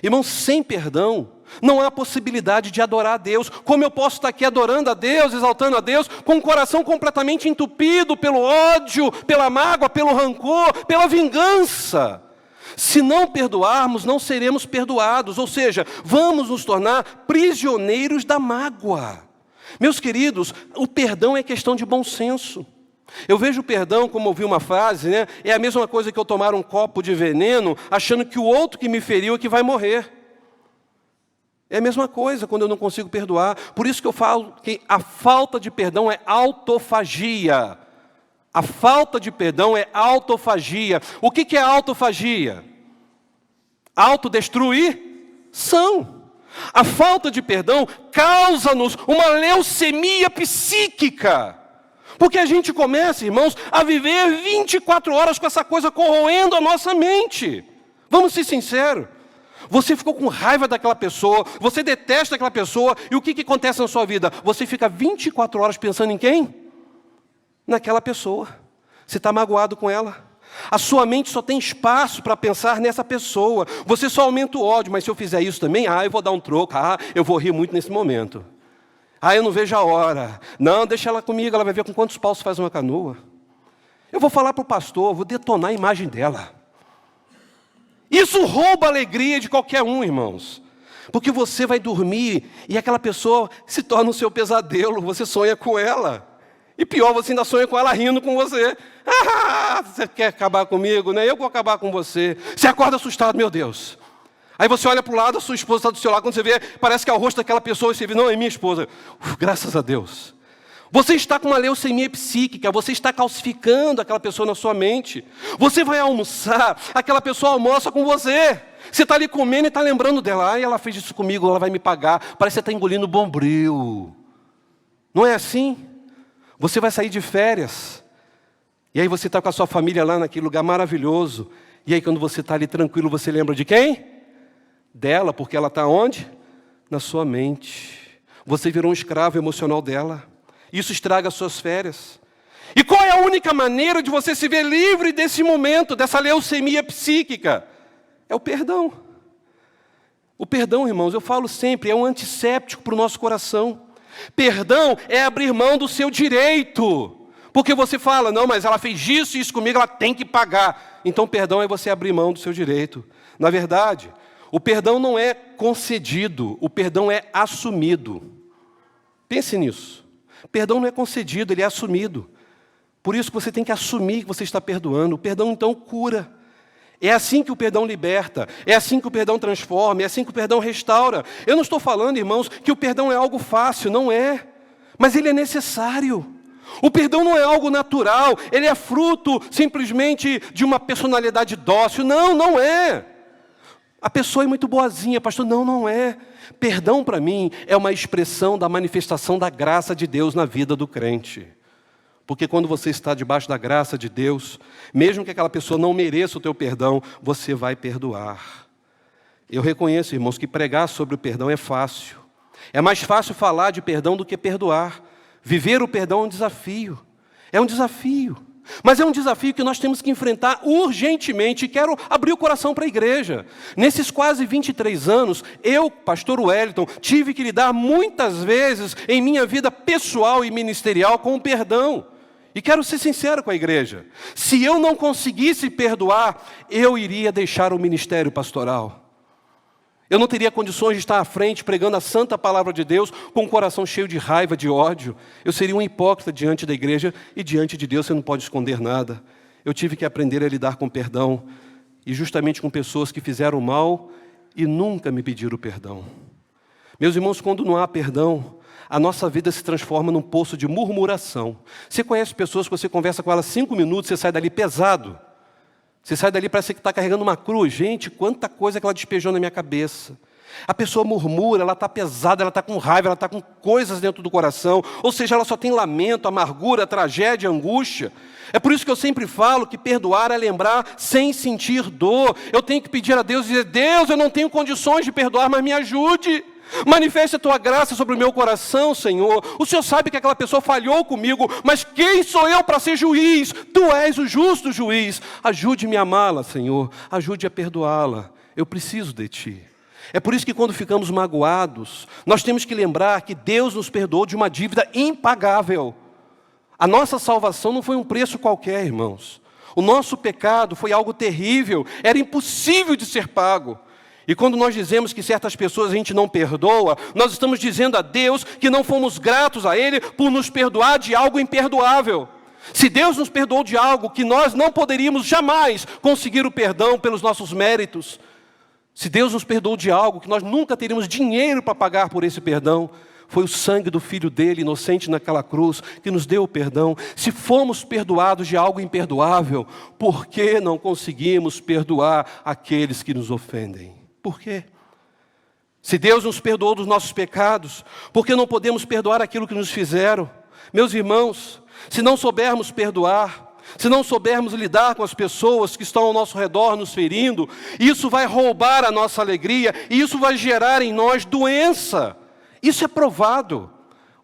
Irmãos, sem perdão, não há possibilidade de adorar a Deus. Como eu posso estar aqui adorando a Deus, exaltando a Deus, com o coração completamente entupido pelo ódio, pela mágoa, pelo rancor, pela vingança? Se não perdoarmos, não seremos perdoados. Ou seja, vamos nos tornar prisioneiros da mágoa. Meus queridos, o perdão é questão de bom senso. Eu vejo o perdão, como ouvi uma frase, né? É a mesma coisa que eu tomar um copo de veneno, achando que o outro que me feriu é que vai morrer. É a mesma coisa quando eu não consigo perdoar. Por isso que eu falo que a falta de perdão é autofagia. A falta de perdão é autofagia. O que é autofagia? Autodestruição. A falta de perdão causa-nos uma leucemia psíquica. Porque a gente começa, irmãos, a viver 24 horas com essa coisa corroendo a nossa mente. Vamos ser sinceros. Você ficou com raiva daquela pessoa, você detesta aquela pessoa, e o que acontece na sua vida? Você fica 24 horas pensando em quem? Naquela pessoa. Você está magoado com ela. A sua mente só tem espaço para pensar nessa pessoa. Você só aumenta o ódio, mas se eu fizer isso também, eu vou dar um troco, eu vou rir muito nesse momento. Eu não vejo a hora. Não, deixa ela comigo, ela vai ver com quantos paus faz uma canoa. Eu vou falar para o pastor, vou detonar a imagem dela. Isso rouba a alegria de qualquer um, irmãos. Porque você vai dormir e aquela pessoa se torna o seu pesadelo, você sonha com ela. E pior, você ainda sonha com ela rindo com você. Você quer acabar comigo, né? Eu vou acabar com você. Você acorda assustado, meu Deus. Aí você olha para o lado, a sua esposa está do seu lado, quando você vê, parece que é o rosto daquela pessoa, e você vê, não, é minha esposa. Graças a Deus. Você está com uma leucemia psíquica, você está calcificando aquela pessoa na sua mente. Você vai almoçar, aquela pessoa almoça com você. Você está ali comendo e está lembrando dela. Ai, ela fez isso comigo, ela vai me pagar. Parece que você está engolindo bombril. Não é assim? Você vai sair de férias. E aí você está com a sua família lá naquele lugar maravilhoso. E aí quando você está ali tranquilo, você lembra de quem? Dela, porque ela está onde? Na sua mente. Você virou um escravo emocional dela. Isso estraga as suas férias. E qual é a única maneira de você se ver livre desse momento, dessa leucemia psíquica? É o perdão. O perdão, irmãos, eu falo sempre, é um antisséptico para o nosso coração. Perdão é abrir mão do seu direito. Porque você fala, não, mas ela fez isso e isso comigo, ela tem que pagar. Então perdão é você abrir mão do seu direito. Na verdade, o perdão não é concedido, o perdão é assumido. Pense nisso. Perdão não é concedido, ele é assumido. Por isso que você tem que assumir que você está perdoando. O perdão, então, cura. É assim que o perdão liberta, é assim que o perdão transforma, é assim que o perdão restaura. Eu não estou falando, irmãos, que o perdão é algo fácil, não é. Mas ele é necessário. O perdão não é algo natural, ele é fruto simplesmente de uma personalidade dócil. Não, não é. A pessoa é muito boazinha, pastor. Não, não é. Perdão para mim é uma expressão da manifestação da graça de Deus na vida do crente. Porque quando você está debaixo da graça de Deus, mesmo que aquela pessoa não mereça o teu perdão, você vai perdoar. Eu reconheço, irmãos, que pregar sobre o perdão é fácil. É mais fácil falar de perdão do que perdoar. Viver o perdão é um desafio. É um desafio. Mas é um desafio que nós temos que enfrentar urgentemente. E quero abrir o coração para a igreja. Nesses quase 23 anos, eu, pastor Wellington, tive que lidar muitas vezes em minha vida pessoal e ministerial com o perdão. E quero ser sincero com a igreja. Se eu não conseguisse perdoar, eu iria deixar o ministério pastoral. Eu não teria condições de estar à frente pregando a santa palavra de Deus com o coração cheio de raiva, de ódio. Eu seria um hipócrita diante da igreja e diante de Deus você não pode esconder nada. Eu tive que aprender a lidar com perdão e justamente com pessoas que fizeram mal e nunca me pediram perdão. Meus irmãos, quando não há perdão, a nossa vida se transforma num poço de murmuração. Você conhece pessoas que você conversa com elas 5 minutos, você sai dali pesado. Você sai dali, parece que está carregando uma cruz. Gente, quanta coisa que ela despejou na minha cabeça. A pessoa murmura, ela está pesada, ela está com raiva, ela está com coisas dentro do coração. Ou seja, ela só tem lamento, amargura, tragédia, angústia. É por isso que eu sempre falo que perdoar é lembrar sem sentir dor. Eu tenho que pedir a Deus e dizer, Deus, eu não tenho condições de perdoar, mas me ajude. Manifeste a tua graça sobre o meu coração, Senhor. O Senhor sabe que aquela pessoa falhou comigo, mas quem sou eu para ser juiz? Tu és o justo juiz. Ajude-me a amá-la, Senhor. Ajude a perdoá-la. Eu preciso de Ti. É por isso que quando ficamos magoados, nós temos que lembrar que Deus nos perdoou de uma dívida impagável. A nossa salvação não foi um preço qualquer, irmãos. O nosso pecado foi algo terrível, era impossível de ser pago. E quando nós dizemos que certas pessoas a gente não perdoa, nós estamos dizendo a Deus que não fomos gratos a Ele por nos perdoar de algo imperdoável. Se Deus nos perdoou de algo que nós não poderíamos jamais conseguir o perdão pelos nossos méritos, se Deus nos perdoou de algo que nós nunca teríamos dinheiro para pagar por esse perdão, foi o sangue do Filho dele, inocente naquela cruz, que nos deu o perdão. Se fomos perdoados de algo imperdoável, por que não conseguimos perdoar aqueles que nos ofendem? Por quê? Se Deus nos perdoou dos nossos pecados, por que não podemos perdoar aquilo que nos fizeram? Meus irmãos, se não soubermos perdoar, se não soubermos lidar com as pessoas que estão ao nosso redor nos ferindo, isso vai roubar a nossa alegria e isso vai gerar em nós doença. Isso é provado.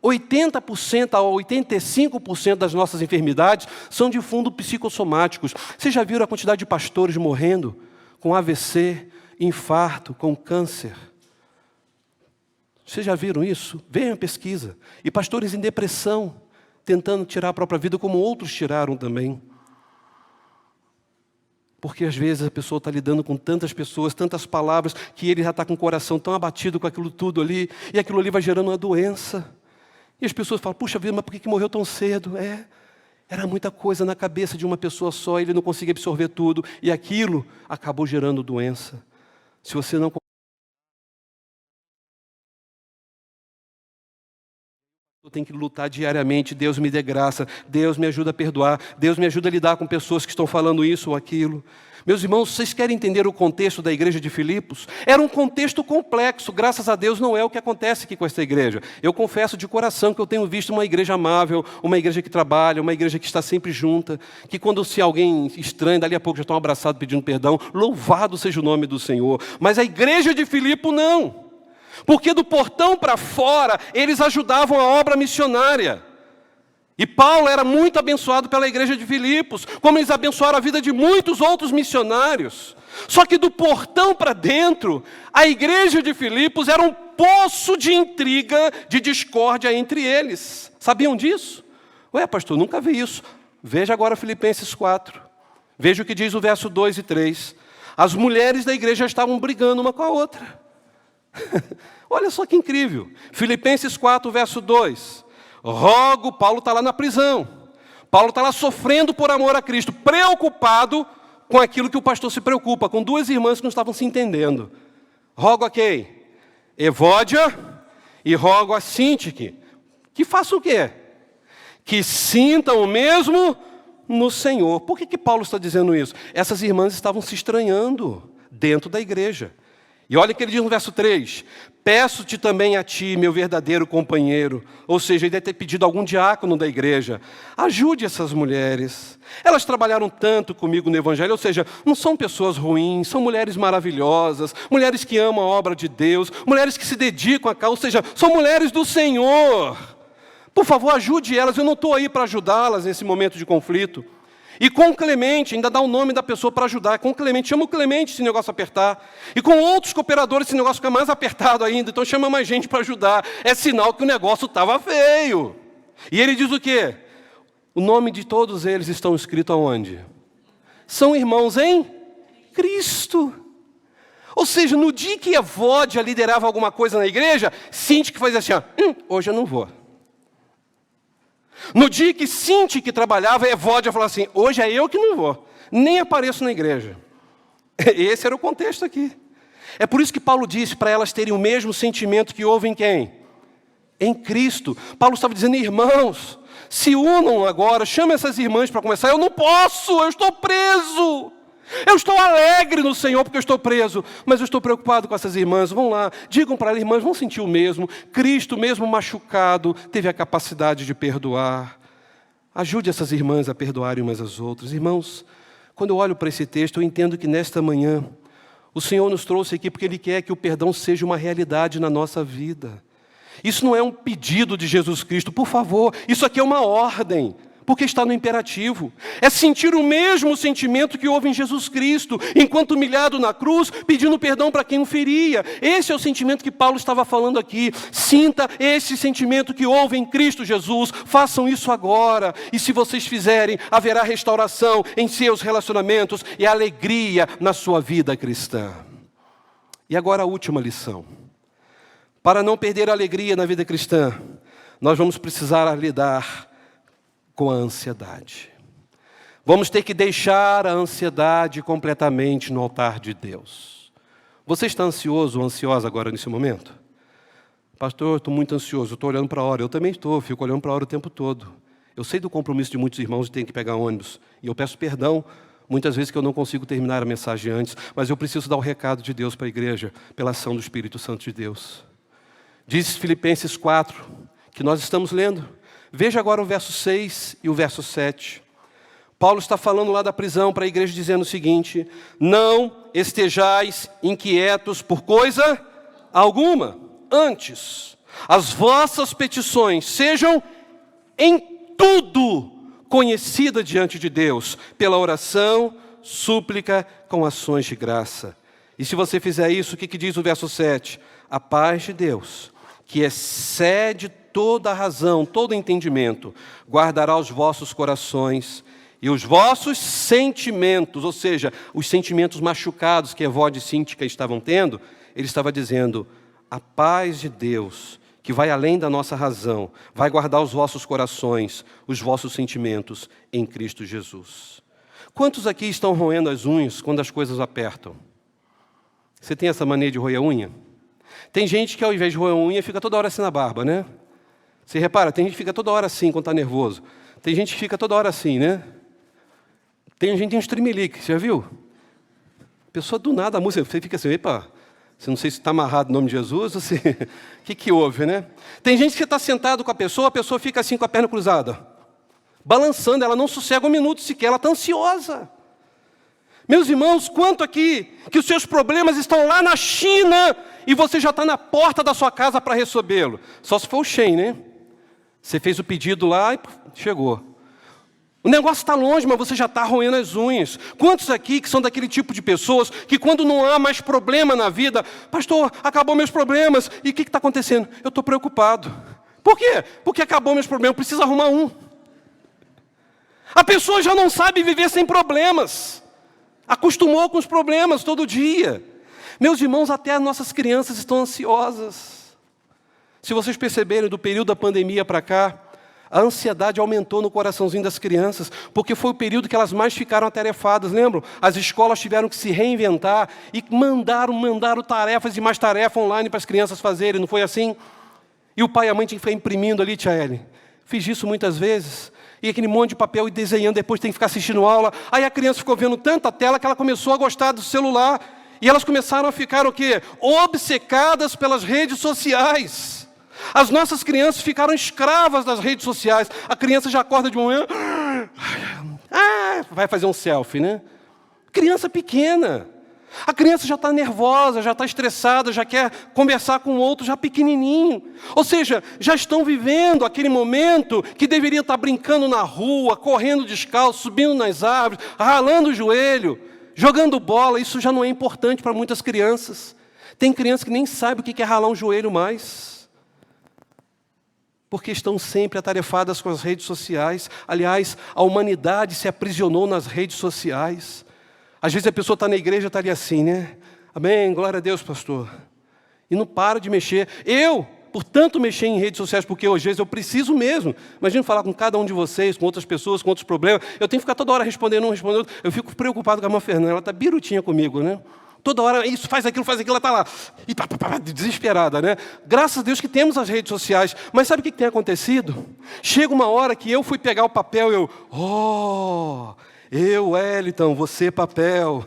80% a 85% das nossas enfermidades são de fundo psicossomáticos. Vocês já viram a quantidade de pastores morrendo com AVC, infarto, com câncer? Vocês já viram isso? Vejam a pesquisa. E pastores em depressão, tentando tirar a própria vida, como outros tiraram também. Porque às vezes a pessoa está lidando com tantas pessoas, tantas palavras, que ele já está com o coração tão abatido com aquilo tudo ali, e aquilo ali vai gerando uma doença. E as pessoas falam, puxa vida, mas por que morreu tão cedo? Era muita coisa na cabeça de uma pessoa só, ele não conseguia absorver tudo, e aquilo acabou gerando doença. Se você não Eu tenho que lutar diariamente. Deus me dê graça, Deus me ajuda a perdoar, Deus me ajuda a lidar com pessoas que estão falando isso ou aquilo. Meus irmãos, vocês querem entender o contexto da igreja de Filipos? Era um contexto complexo, graças a Deus não é o que acontece aqui com essa igreja. Eu confesso de coração que eu tenho visto uma igreja amável, uma igreja que trabalha, uma igreja que está sempre junta, que quando se alguém estranha, dali a pouco já estão abraçados pedindo perdão, louvado seja o nome do Senhor. Mas a igreja de Filipe não, porque do portão para fora eles ajudavam a obra missionária. E Paulo era muito abençoado pela igreja de Filipos, como eles abençoaram a vida de muitos outros missionários. Só que do portão para dentro, a igreja de Filipos era um poço de intriga, de discórdia entre eles. Sabiam disso? Ué, pastor, nunca vi isso. Veja agora Filipenses 4. Veja o que diz o verso 2 e 3. As mulheres da igreja estavam brigando uma com a outra. Olha só que incrível. Filipenses 4, verso 2. Rogo, Paulo está lá na prisão. Paulo está lá sofrendo por amor a Cristo, preocupado com aquilo que o pastor se preocupa, com duas irmãs que não estavam se entendendo. Rogo a quem? Evódia e rogo a Sintique. Que façam o quê? Que sintam o mesmo no Senhor. Por que Paulo está dizendo isso? Essas irmãs estavam se estranhando dentro da igreja. E olha o que ele diz no verso 3. Peço-te também a ti, meu verdadeiro companheiro. Ou seja, ele deve ter pedido a algum diácono da igreja. Ajude essas mulheres. Elas trabalharam tanto comigo no Evangelho. Ou seja, não são pessoas ruins, são mulheres maravilhosas. Mulheres que amam a obra de Deus. Mulheres que se dedicam à causa. Ou seja, são mulheres do Senhor. Por favor, ajude elas. Eu não estou aí para ajudá-las nesse momento de conflito. E com Clemente, ainda dá o nome da pessoa para ajudar. Com Clemente, chama o Clemente se o negócio apertar. E com outros cooperadores, esse negócio fica mais apertado ainda. Então chama mais gente para ajudar. É sinal que o negócio estava feio. E ele diz o quê? O nome de todos eles estão escritos aonde? São irmãos em Cristo. Ou seja, no dia que Evódia liderava alguma coisa na igreja, Sintique fazia assim, hoje eu não vou. No dia que Sintique trabalhava, Evódia falava assim, hoje é eu que não vou, nem apareço na igreja. Esse era o contexto aqui. É por isso que Paulo disse para elas terem o mesmo sentimento que houve em quem? Em Cristo. Paulo estava dizendo, irmãos, se unam agora, chame essas irmãs para conversar. Eu não posso, eu estou preso. Eu estou alegre no Senhor porque eu estou preso, mas eu estou preocupado com essas irmãs. Vão lá, digam para elas, irmãs, vão sentir o mesmo. Cristo, mesmo machucado, teve a capacidade de perdoar. Ajude essas irmãs a perdoarem umas às outras. Irmãos, quando eu olho para esse texto, eu entendo que nesta manhã, o Senhor nos trouxe aqui porque Ele quer que o perdão seja uma realidade na nossa vida. Isso não é um pedido de Jesus Cristo, por favor, isso aqui é uma ordem. Porque está no imperativo. É sentir o mesmo sentimento que houve em Jesus Cristo, enquanto humilhado na cruz, pedindo perdão para quem o feria. Esse é o sentimento que Paulo estava falando aqui. Sinta esse sentimento que houve em Cristo Jesus. Façam isso agora. E se vocês fizerem, haverá restauração em seus relacionamentos e alegria na sua vida cristã. E agora a última lição. Para não perder a alegria na vida cristã, nós vamos precisar lidar com a ansiedade. Vamos ter que deixar a ansiedade completamente no altar de Deus. Você está ansioso ou ansiosa agora nesse momento? Pastor, eu estou muito ansioso, estou olhando para a hora. Eu também estou, fico olhando para a hora o tempo todo. Eu sei do compromisso de muitos irmãos de terem que pegar ônibus. E eu peço perdão, muitas vezes que eu não consigo terminar a mensagem antes, mas eu preciso dar o recado de Deus para a igreja, pela ação do Espírito Santo de Deus. Diz Filipenses 4, que nós estamos lendo. Veja agora o verso 6 e o verso 7. Paulo está falando lá da prisão para a igreja dizendo o seguinte: não estejais inquietos por coisa alguma. Antes, as vossas petições sejam em tudo conhecidas diante de Deus, pela oração, súplica, com ações de graça. E se você fizer isso, o que diz o verso 7? A paz de Deus, que excede toda a razão, todo entendimento, guardará os vossos corações e os vossos sentimentos, ou seja, os sentimentos machucados que Evódia e Sintique estavam tendo, ele estava dizendo, a paz de Deus, que vai além da nossa razão, vai guardar os vossos corações, os vossos sentimentos em Cristo Jesus. Quantos aqui estão roendo as unhas quando as coisas apertam? Você tem essa mania de roer a unha? Tem gente que ao invés de roer a unha fica toda hora assim na barba, né? Você repara, tem gente que fica toda hora assim quando está nervoso. Tem gente que fica toda hora assim, né? Tem gente que tem um streamelique, você já viu? A pessoa do nada, a música, você fica assim, epa, você não sei se está amarrado no nome de Jesus, ou se... o que houve, né? Tem gente que está sentado com a pessoa fica assim com a perna cruzada, balançando, ela não sossega um minuto sequer, ela está ansiosa. Meus irmãos, quanto aqui que os seus problemas estão lá na China e você já está na porta da sua casa para recebê-lo. Só se for o Shen, né? Você fez o pedido lá e chegou. O negócio está longe, mas você já está roendo as unhas. Quantos aqui que são daquele tipo de pessoas que quando não há mais problema na vida, pastor, acabou meus problemas, e o que está acontecendo? Eu estou preocupado. Por quê? Porque acabou meus problemas, eu preciso arrumar um. A pessoa já não sabe viver sem problemas. Acostumou com os problemas todo dia. Meus irmãos, até as nossas crianças estão ansiosas. Se vocês perceberem, do período da pandemia para cá, a ansiedade aumentou no coraçãozinho das crianças, porque foi o período que elas mais ficaram atarefadas, lembram? As escolas tiveram que se reinventar e mandaram tarefas e mais tarefas online para as crianças fazerem, não foi assim? E o pai e a mãe tinham que ficar imprimindo ali, tia Ellen. Fiz isso muitas vezes. E aquele monte de papel e desenhando, depois tem que ficar assistindo aula. Aí a criança ficou vendo tanta tela que ela começou a gostar do celular. E elas começaram a ficar o quê? Obcecadas pelas redes sociais. As nossas crianças ficaram escravas das redes sociais. A criança já acorda de manhã, vai fazer um selfie, né? Criança pequena. A criança já está nervosa, já está estressada, já quer conversar com o outro, já pequenininho. Ou seja, já estão vivendo aquele momento que deveria estar brincando na rua, correndo descalço, subindo nas árvores, ralando o joelho, jogando bola. Isso já não é importante para muitas crianças. Tem crianças que nem sabem o que é ralar um joelho mais. Porque estão sempre atarefadas com as redes sociais. Aliás, a humanidade se aprisionou nas redes sociais. Às vezes a pessoa está na igreja e está ali assim, né? Amém, glória a Deus, pastor. E não para de mexer. Eu, por tanto, mexer em redes sociais, porque às vezes eu preciso mesmo. Imagina falar com cada um de vocês, com outras pessoas, com outros problemas. Eu tenho que ficar toda hora respondendo um, respondendo outro. Eu fico preocupado com a irmã Fernanda, ela está birutinha comigo, né? Toda hora, isso, faz aquilo, ela está lá. E desesperada, né? Graças a Deus que temos as redes sociais. Mas sabe o que tem acontecido? Chega uma hora que eu fui pegar o papel e eu, Wellington, você, papel.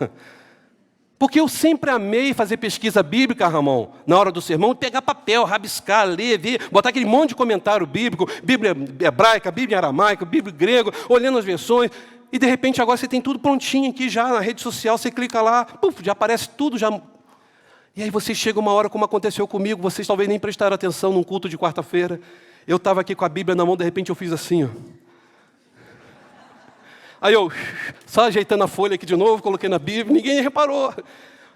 Porque eu sempre amei fazer pesquisa bíblica, Ramon, na hora do sermão, pegar papel, rabiscar, ler, ver, botar aquele monte de comentário bíblico, Bíblia hebraica, Bíblia aramaica, Bíblia grego, olhando as versões. E de repente agora você tem tudo prontinho aqui já na rede social, você clica lá, já aparece tudo, já. E aí você chega uma hora, como aconteceu comigo, vocês talvez nem prestaram atenção num culto de quarta-feira. Eu estava aqui com a Bíblia na mão, de repente eu fiz assim, ó. Aí eu, só ajeitando a folha aqui de novo, coloquei na Bíblia, ninguém reparou.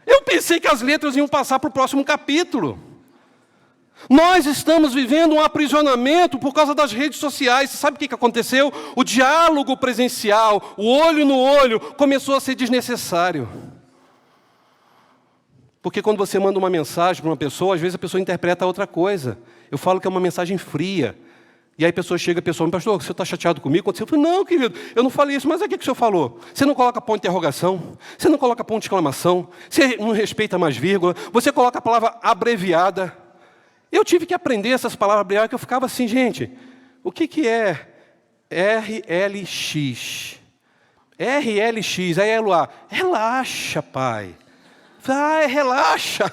Eu pensei que as letras iam passar para o próximo capítulo. Nós estamos vivendo um aprisionamento por causa das redes sociais. Você sabe o que aconteceu? O diálogo presencial, o olho no olho, começou a ser desnecessário. Porque quando você manda uma mensagem para uma pessoa, às vezes a pessoa interpreta outra coisa. Eu falo que é uma mensagem fria. E aí a pessoa chega, pastor, você está chateado comigo? Quando você fala, não, querido, eu não falei isso, mas o que o senhor falou? Você não coloca ponto de interrogação, você não coloca ponto de exclamação, você não respeita mais vírgula, você coloca a palavra abreviada. Eu tive que aprender essas palavras abreviadas, que eu ficava assim, gente, o que é RLX? RLX, aí é lá, relaxa, pai. Relaxa.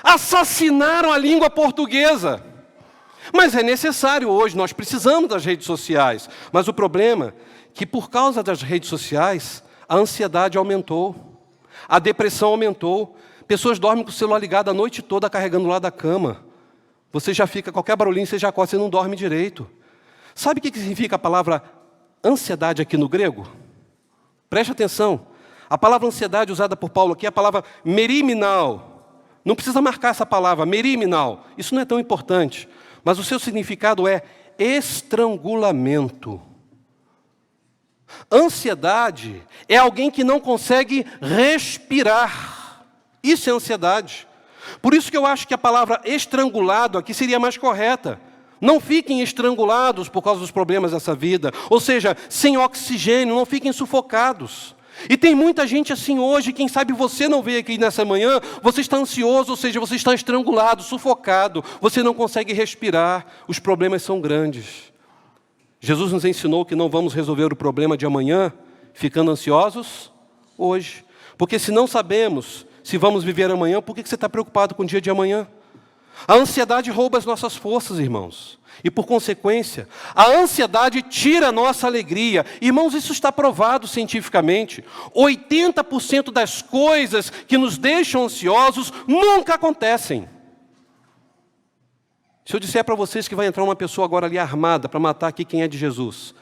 Assassinaram a língua portuguesa. Mas é necessário hoje, nós precisamos das redes sociais. Mas o problema é que por causa das redes sociais, a ansiedade aumentou, a depressão aumentou. Pessoas dormem com o celular ligado a noite toda, carregando lá da cama. Você já fica, qualquer barulhinho, você já acorda, você não dorme direito. Sabe o que significa a palavra ansiedade aqui no grego? Preste atenção. A palavra ansiedade usada por Paulo aqui é a palavra meriminal. Não precisa marcar essa palavra, meriminal. Isso não é tão importante. Mas o seu significado é estrangulamento. Ansiedade é alguém que não consegue respirar. Isso é ansiedade. Por isso que eu acho que a palavra estrangulado aqui seria mais correta. Não fiquem estrangulados por causa dos problemas dessa vida. Ou seja, sem oxigênio, não fiquem sufocados. E tem muita gente assim hoje, quem sabe você não veio aqui nessa manhã, você está ansioso, ou seja, você está estrangulado, sufocado, você não consegue respirar, os problemas são grandes. Jesus nos ensinou que não vamos resolver o problema de amanhã ficando ansiosos hoje. Porque se não sabemos se vamos viver amanhã, por que você está preocupado com o dia de amanhã? A ansiedade rouba as nossas forças, irmãos. E por consequência, a ansiedade tira a nossa alegria. Irmãos, isso está provado cientificamente. 80% das coisas que nos deixam ansiosos nunca acontecem. Se eu disser para vocês que vai entrar uma pessoa agora ali armada para matar aqui quem é de Jesus,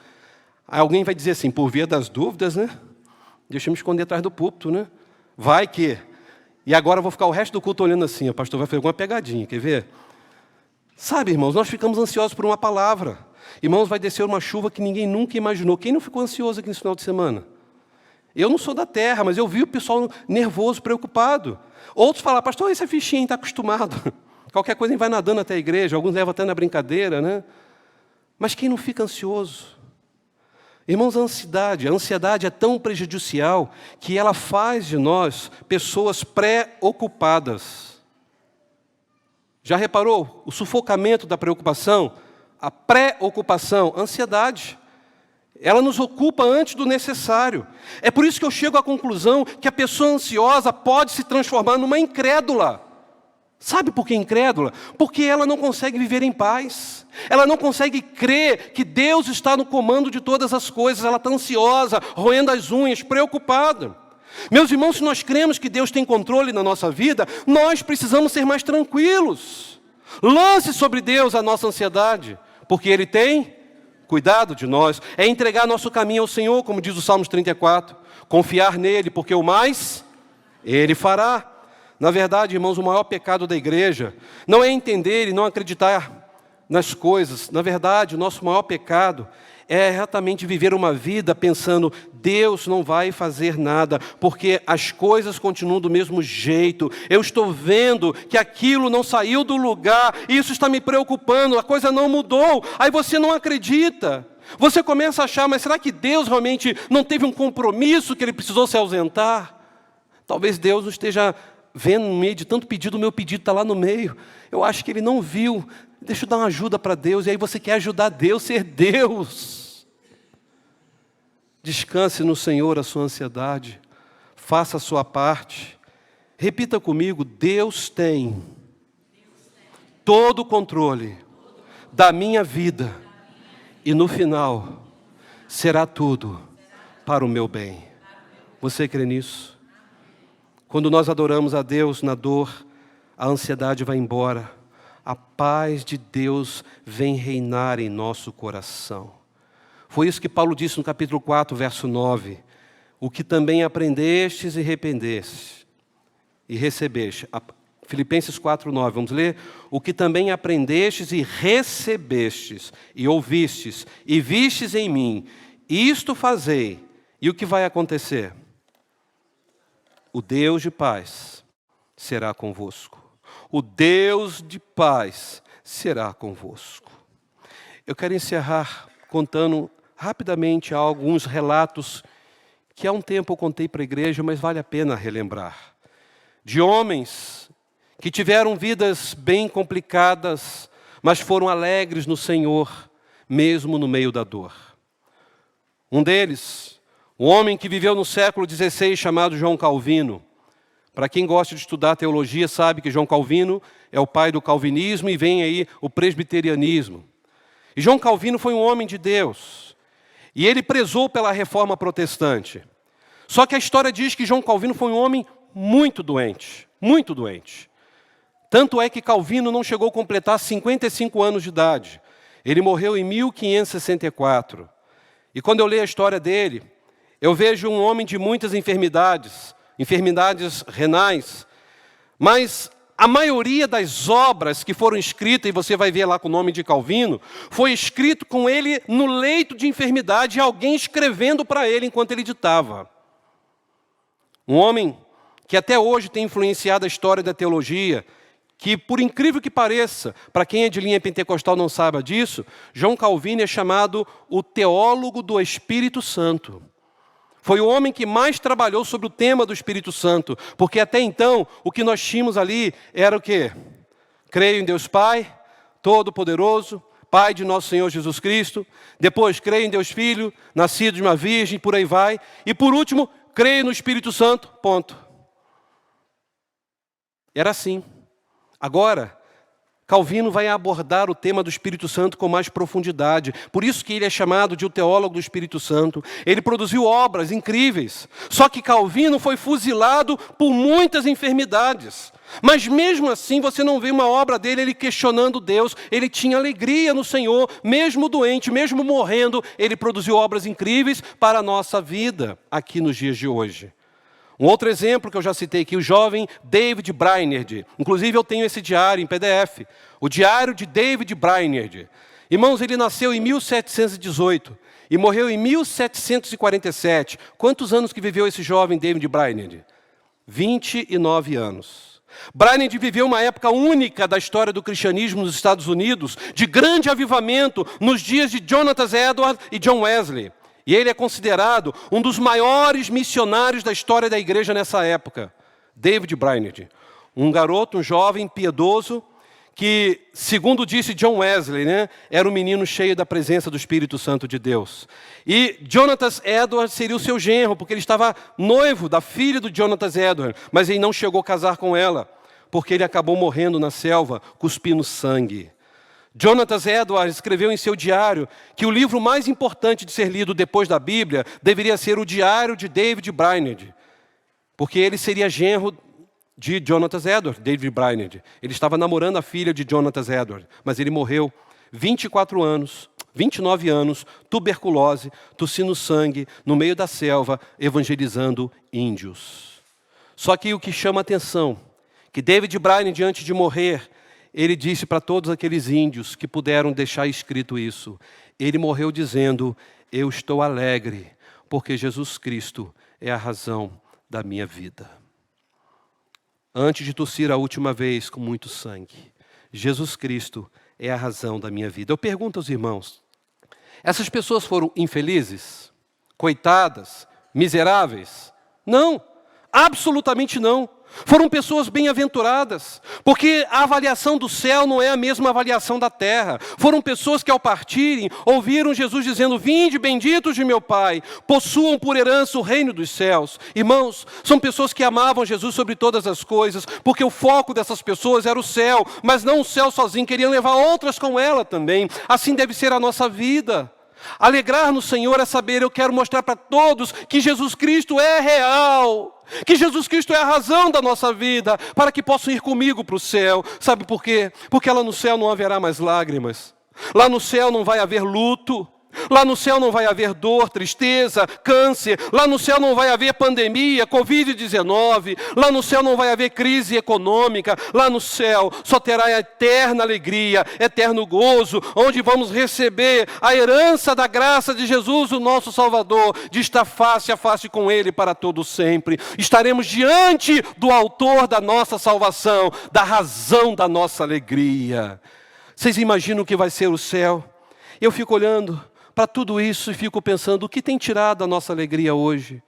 aí alguém vai dizer assim, por via das dúvidas, né? Deixa eu me esconder atrás do púlpito, né? Vai que... E agora eu vou ficar o resto do culto olhando assim, o pastor vai fazer alguma pegadinha, quer ver? Sabe, irmãos, nós ficamos ansiosos por uma palavra. Irmãos, vai descer uma chuva que ninguém nunca imaginou. Quem não ficou ansioso aqui nesse final de semana? Eu não sou da terra, mas eu vi o pessoal nervoso, preocupado. Outros falam, pastor, esse é fichinho, está acostumado. Qualquer coisa vai nadando até a igreja, alguns levam até na brincadeira, né? Mas quem não fica ansioso? Irmãos, a ansiedade é tão prejudicial que ela faz de nós pessoas preocupadas. Já reparou o sufocamento da preocupação? A preocupação, ansiedade. Ela nos ocupa antes do necessário. É por isso que eu chego à conclusão que a pessoa ansiosa pode se transformar numa incrédula. Sabe por que incrédula? Porque ela não consegue viver em paz. Ela não consegue crer que Deus está no comando de todas as coisas. Ela está ansiosa, roendo as unhas, preocupada. Meus irmãos, se nós cremos que Deus tem controle na nossa vida, nós precisamos ser mais tranquilos. Lance sobre Deus a nossa ansiedade, porque Ele tem cuidado de nós. É entregar nosso caminho ao Senhor, como diz o Salmos 34. Confiar nele, porque o mais Ele fará. Na verdade, irmãos, o maior pecado da igreja não é entender e não acreditar nas coisas. Na verdade, o nosso maior pecado é exatamente viver uma vida pensando, Deus não vai fazer nada, porque as coisas continuam do mesmo jeito. Eu estou vendo que aquilo não saiu do lugar, e isso está me preocupando, a coisa não mudou. Aí você não acredita. Você começa a achar, mas será que Deus realmente não teve um compromisso que Ele precisou se ausentar? Talvez Deus não esteja vendo no meio de tanto pedido, o meu pedido está lá no meio. Eu acho que Ele não viu. Deixa eu dar uma ajuda para Deus. E aí você quer ajudar Deus, ser Deus. Descanse no Senhor a sua ansiedade. Faça a sua parte. Repita comigo, Deus tem todo o controle da minha vida. E no final, será tudo para o meu bem. Você crê nisso? Quando nós adoramos a Deus na dor, a ansiedade vai embora. A paz de Deus vem reinar em nosso coração. Foi isso que Paulo disse no capítulo 4, verso 9. O que também aprendestes e recebeste. Filipenses 4, 9, vamos ler? O que também aprendestes e recebestes, e ouvistes, e vistes em mim, isto fazei. E o que vai acontecer? O Deus de paz será convosco. O Deus de paz será convosco. Eu quero encerrar contando rapidamente alguns relatos que há um tempo eu contei para a igreja, mas vale a pena relembrar. De homens que tiveram vidas bem complicadas, mas foram alegres no Senhor, mesmo no meio da dor. Um deles, um homem que viveu no século XVI, chamado João Calvino. Para quem gosta de estudar teologia, sabe que João Calvino é o pai do calvinismo e vem aí o presbiterianismo. E João Calvino foi um homem de Deus. E ele prezou pela reforma protestante. Só que a história diz que João Calvino foi um homem muito doente. Muito doente. Tanto é que Calvino não chegou a completar 55 anos de idade. Ele morreu em 1564. E quando eu leio a história dele, eu vejo um homem de muitas enfermidades renais, mas a maioria das obras que foram escritas, e você vai ver lá com o nome de Calvino, foi escrito com ele no leito de enfermidade, e alguém escrevendo para ele enquanto ele ditava. Um homem que até hoje tem influenciado a história da teologia, que, por incrível que pareça, para quem é de linha pentecostal não saiba disso, João Calvino é chamado o teólogo do Espírito Santo. Foi o homem que mais trabalhou sobre o tema do Espírito Santo, porque até então o que nós tínhamos ali era o quê? Creio em Deus Pai, Todo-Poderoso, Pai de nosso Senhor Jesus Cristo. Depois, creio em Deus Filho, nascido de uma virgem, por aí vai. E por último, creio no Espírito Santo, ponto. Era assim. Agora, Calvino vai abordar o tema do Espírito Santo com mais profundidade. Por isso que ele é chamado de o teólogo do Espírito Santo. Ele produziu obras incríveis. Só que Calvino foi fuzilado por muitas enfermidades. Mas mesmo assim você não vê uma obra dele, ele questionando Deus. Ele tinha alegria no Senhor, mesmo doente, mesmo morrendo. Ele produziu obras incríveis para a nossa vida aqui nos dias de hoje. Um outro exemplo que eu já citei aqui, o jovem David Brainerd. Inclusive eu tenho esse diário em PDF. O diário de David Brainerd. Irmãos, ele nasceu em 1718 e morreu em 1747. Quantos anos que viveu esse jovem David Brainerd? 29 anos. Brainerd viveu uma época única da história do cristianismo nos Estados Unidos, de grande avivamento nos dias de Jonathan Edwards e John Wesley. E ele é considerado um dos maiores missionários da história da igreja nessa época. David Brainerd. Um garoto, um jovem piedoso, que, segundo disse John Wesley, era um menino cheio da presença do Espírito Santo de Deus. E Jonathan Edwards seria o seu genro, porque ele estava noivo da filha do Jonathan Edwards, mas ele não chegou a casar com ela, porque ele acabou morrendo na selva, cuspindo sangue. Jonathan Edwards escreveu em seu diário que o livro mais importante de ser lido depois da Bíblia deveria ser o diário de David Brainerd, porque ele seria genro de Jonathan Edwards, David Brainerd. Ele estava namorando a filha de Jonathan Edwards, mas ele morreu 29 anos, tuberculose, tossindo sangue, no meio da selva, evangelizando índios. Só que o que chama a atenção, que David Brainerd, antes de morrer, ele disse para todos aqueles índios que puderam deixar escrito isso. Ele morreu dizendo, eu estou alegre, porque Jesus Cristo é a razão da minha vida. Antes de tossir a última vez com muito sangue, Jesus Cristo é a razão da minha vida. Eu pergunto aos irmãos, essas pessoas foram infelizes? Coitadas? Miseráveis? Não, absolutamente não. Foram pessoas bem-aventuradas, porque a avaliação do céu não é a mesma avaliação da terra. Foram pessoas que ao partirem, ouviram Jesus dizendo, vinde benditos de meu Pai, possuam por herança o reino dos céus. Irmãos, são pessoas que amavam Jesus sobre todas as coisas, porque o foco dessas pessoas era o céu, mas não o céu sozinho, queriam levar outras com ela também. Assim deve ser a nossa vida. Alegrar no Senhor é saber, eu quero mostrar para todos que Jesus Cristo é real, que Jesus Cristo é a razão da nossa vida, para que possam ir comigo para o céu. Sabe por quê? Porque lá no céu não haverá mais lágrimas, lá no céu não vai haver luto, lá no céu não vai haver dor, tristeza, câncer, lá no céu não vai haver pandemia, Covid-19, lá no céu não vai haver crise econômica, lá no céu só terá eterna alegria, eterno gozo, onde vamos receber a herança da graça de Jesus, o nosso Salvador, de estar face a face com Ele para todo sempre. Estaremos diante do autor da nossa salvação, da razão da nossa alegria. Vocês imaginam o que vai ser o céu? Eu fico olhando para tudo isso e fico pensando, o que tem tirado a nossa alegria hoje?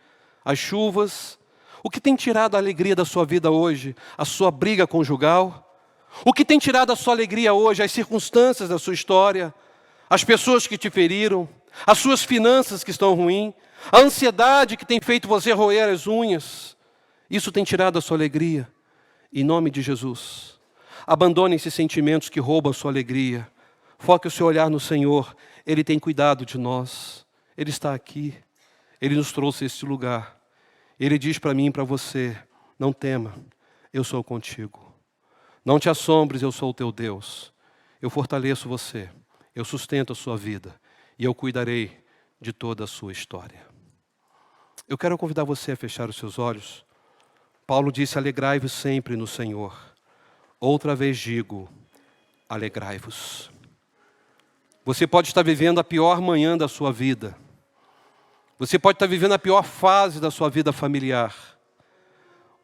As chuvas? O que tem tirado a alegria da sua vida hoje? A sua briga conjugal? O que tem tirado a sua alegria hoje? As circunstâncias da sua história? As pessoas que te feriram? As suas finanças que estão ruins? A ansiedade que tem feito você roer as unhas? Isso tem tirado a sua alegria? Em nome de Jesus, abandone esses sentimentos que roubam a sua alegria. Foque o seu olhar no Senhor. Ele tem cuidado de nós. Ele está aqui. Ele nos trouxe a este lugar. Ele diz para mim e para você, não tema, eu sou contigo. Não te assombres, eu sou o teu Deus. Eu fortaleço você. Eu sustento a sua vida. E eu cuidarei de toda a sua história. Eu quero convidar você a fechar os seus olhos. Paulo disse, alegrai-vos sempre no Senhor. Outra vez digo, alegrai-vos. Você pode estar vivendo a pior manhã da sua vida. Você pode estar vivendo a pior fase da sua vida familiar.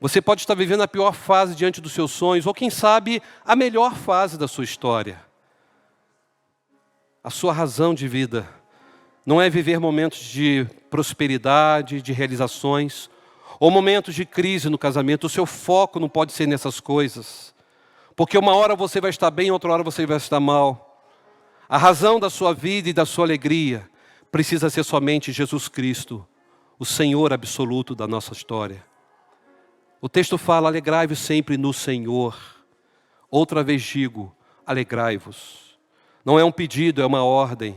Você pode estar vivendo a pior fase diante dos seus sonhos, ou quem sabe, a melhor fase da sua história. A sua razão de vida não é viver momentos de prosperidade, de realizações, ou momentos de crise no casamento. O seu foco não pode ser nessas coisas, porque uma hora você vai estar bem, outra hora você vai estar mal. A razão da sua vida e da sua alegria precisa ser somente Jesus Cristo, o Senhor absoluto da nossa história. O texto fala: alegrai-vos sempre no Senhor. Outra vez digo, alegrai-vos. Não é um pedido, é uma ordem.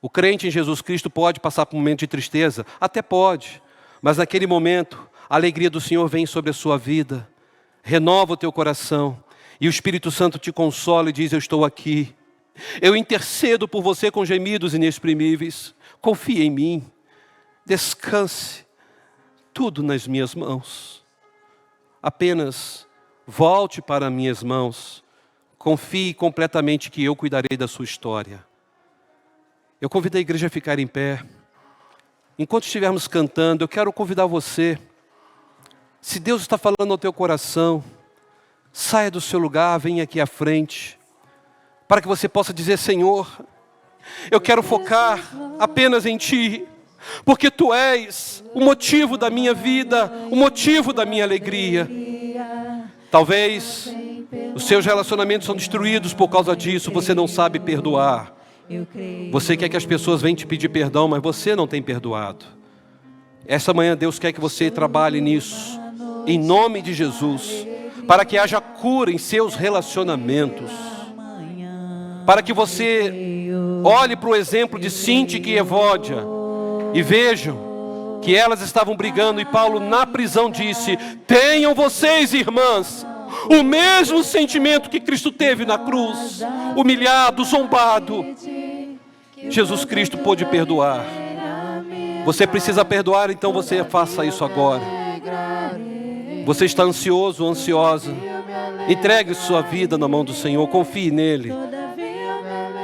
O crente em Jesus Cristo pode passar por um momento de tristeza? Até pode. Mas naquele momento, a alegria do Senhor vem sobre a sua vida. Renova o teu coração. E o Espírito Santo te consola e diz: eu estou aqui. Eu intercedo por você com gemidos inexprimíveis. Confie em mim. Descanse. Tudo nas minhas mãos. Apenas volte para minhas mãos. Confie completamente que eu cuidarei da sua história. Eu convido a igreja a ficar em pé. Enquanto estivermos cantando, eu quero convidar você. Se Deus está falando ao teu coração, saia do seu lugar, venha aqui à frente, para que você possa dizer: Senhor, eu quero focar apenas em Ti, porque Tu és o motivo da minha vida, o motivo da minha alegria. Talvez os seus relacionamentos são destruídos por causa disso, você não sabe perdoar. Você quer que as pessoas venham te pedir perdão, mas você não tem perdoado. Essa manhã Deus quer que você trabalhe nisso, em nome de Jesus, para que haja cura em seus relacionamentos, para que você olhe para o exemplo de Sintique e Evódia e vejam que elas estavam brigando, e Paulo na prisão disse: tenham vocês, irmãs, o mesmo sentimento que Cristo teve na cruz, humilhado, zombado. Jesus Cristo pôde perdoar. Você precisa perdoar, então você faça isso agora. Você está ansioso, ansiosa? Entregue sua vida na mão do Senhor, confie nele.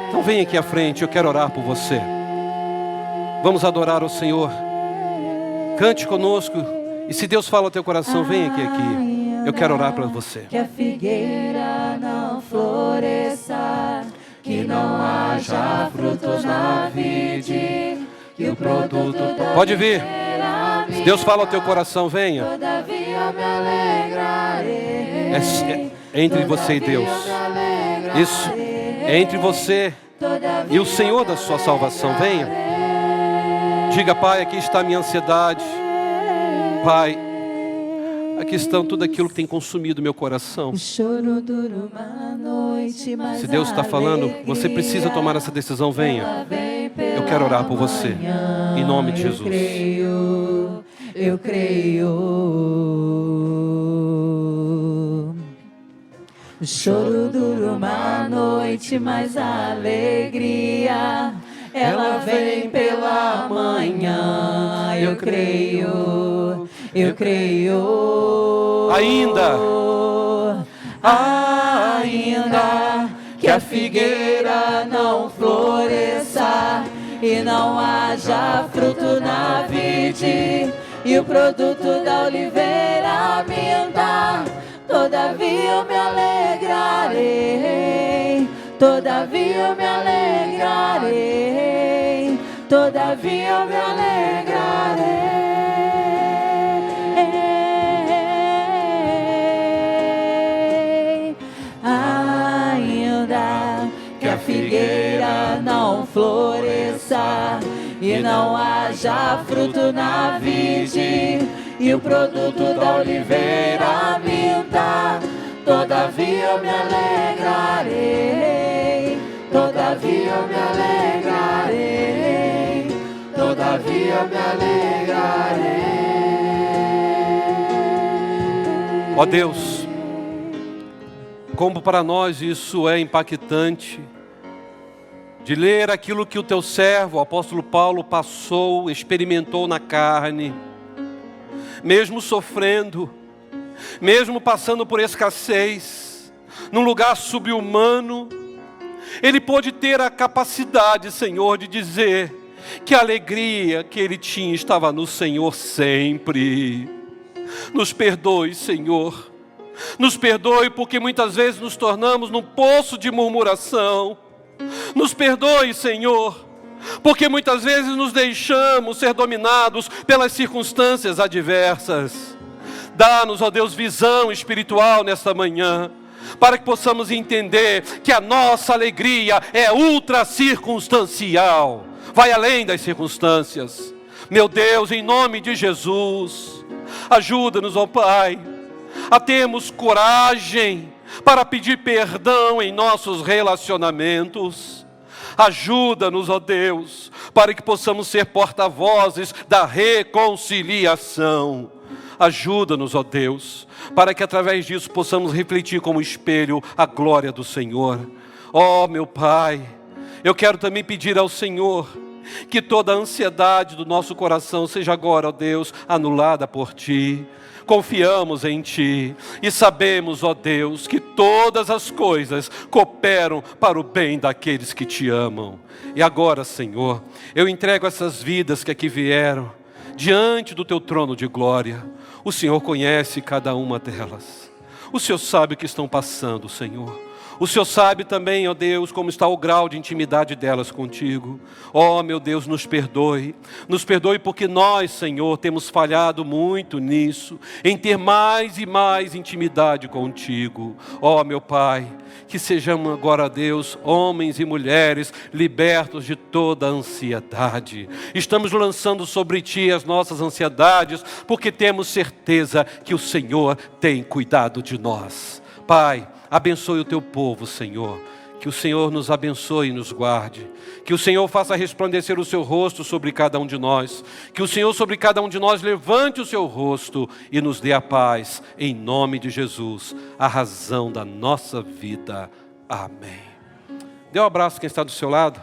Então vem aqui à frente, eu quero orar por você. Vamos adorar ao Senhor. Cante conosco. E se Deus fala ao teu coração, vem aqui. Eu quero orar para você. Que a figueira não floresça, que não haja frutos na vide, que o produto pode vir. Se Deus fala ao teu coração, venha. Todavia me alegrarei. É entre você e Deus. Isso é entre você e o Senhor da sua salvação. Venha. Diga: Pai, aqui está a minha ansiedade. Pai, aqui está tudo aquilo que tem consumido meu coração. O choro dura uma noite, mas se Deus está falando, você precisa tomar essa decisão, venha. Eu quero orar por você, em nome de Jesus. Eu creio. O choro dura uma noite, mas a alegria, ela vem pela manhã. Eu creio. Ainda que a figueira não floresça e não haja fruto na vide, e o produto da oliveira minta, todavia eu me alegrarei. Todavia eu me alegrarei. Todavia eu me alegrarei. Ainda que a figueira não floresça e não haja fruto na vide, e o produto da oliveira minta, todavia eu me alegrarei. Todavia eu me alegrarei. Todavia eu me alegrarei. Ó Deus, como para nós isso é impactante, de ler aquilo que o teu servo, o apóstolo Paulo, passou, experimentou na carne, mesmo sofrendo, mesmo passando por escassez, num lugar subhumano, ele pôde ter a capacidade, Senhor, de dizer que a alegria que ele tinha estava no Senhor sempre. Nos perdoe, Senhor. Nos perdoe porque muitas vezes nos tornamos num poço de murmuração. Nos perdoe, Senhor, porque muitas vezes nos deixamos ser dominados pelas circunstâncias adversas. Dá-nos, ó Deus, visão espiritual nesta manhã, para que possamos entender que a nossa alegria é ultra circunstancial, vai além das circunstâncias. Meu Deus, em nome de Jesus, ajuda-nos, ó Pai, a termos coragem para pedir perdão em nossos relacionamentos. Ajuda-nos, ó Deus, para que possamos ser porta-vozes da reconciliação. Ajuda-nos, ó Deus, para que através disso possamos refletir como espelho a glória do Senhor. Ó meu Pai, eu quero também pedir ao Senhor que toda a ansiedade do nosso coração seja agora, ó Deus, anulada por Ti. Confiamos em Ti e sabemos, ó Deus, que todas as coisas cooperam para o bem daqueles que Te amam. E agora, Senhor, eu entrego essas vidas que aqui vieram diante do Teu trono de glória. O Senhor conhece cada uma delas. O Senhor sabe o que estão passando, Senhor. O Senhor sabe também, ó Deus, como está o grau de intimidade delas contigo. Ó, meu Deus, nos perdoe. Nos perdoe porque nós, Senhor, temos falhado muito nisso, em ter mais e mais intimidade contigo. Ó, meu Pai, que sejamos agora, Deus, homens e mulheres libertos de toda a ansiedade. Estamos lançando sobre Ti as nossas ansiedades, porque temos certeza que o Senhor tem cuidado de nós. Pai, abençoe o Teu povo, Senhor. Que o Senhor nos abençoe e nos guarde. Que o Senhor faça resplandecer o Seu rosto sobre cada um de nós. Que o Senhor sobre cada um de nós levante o Seu rosto e nos dê a paz. Em nome de Jesus, a razão da nossa vida. Amém. Dê um abraço a quem está do seu lado.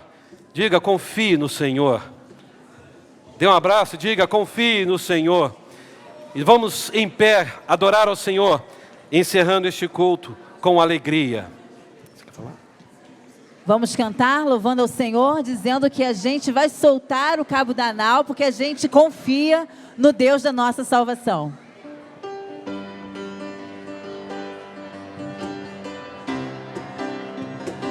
Diga, confie no Senhor. Dê um abraço e diga, confie no Senhor. E vamos em pé adorar ao Senhor, encerrando este culto com alegria. Você quer falar? Vamos cantar louvando ao Senhor, dizendo que a gente vai soltar o cabo da nau, porque a gente confia no Deus da nossa salvação.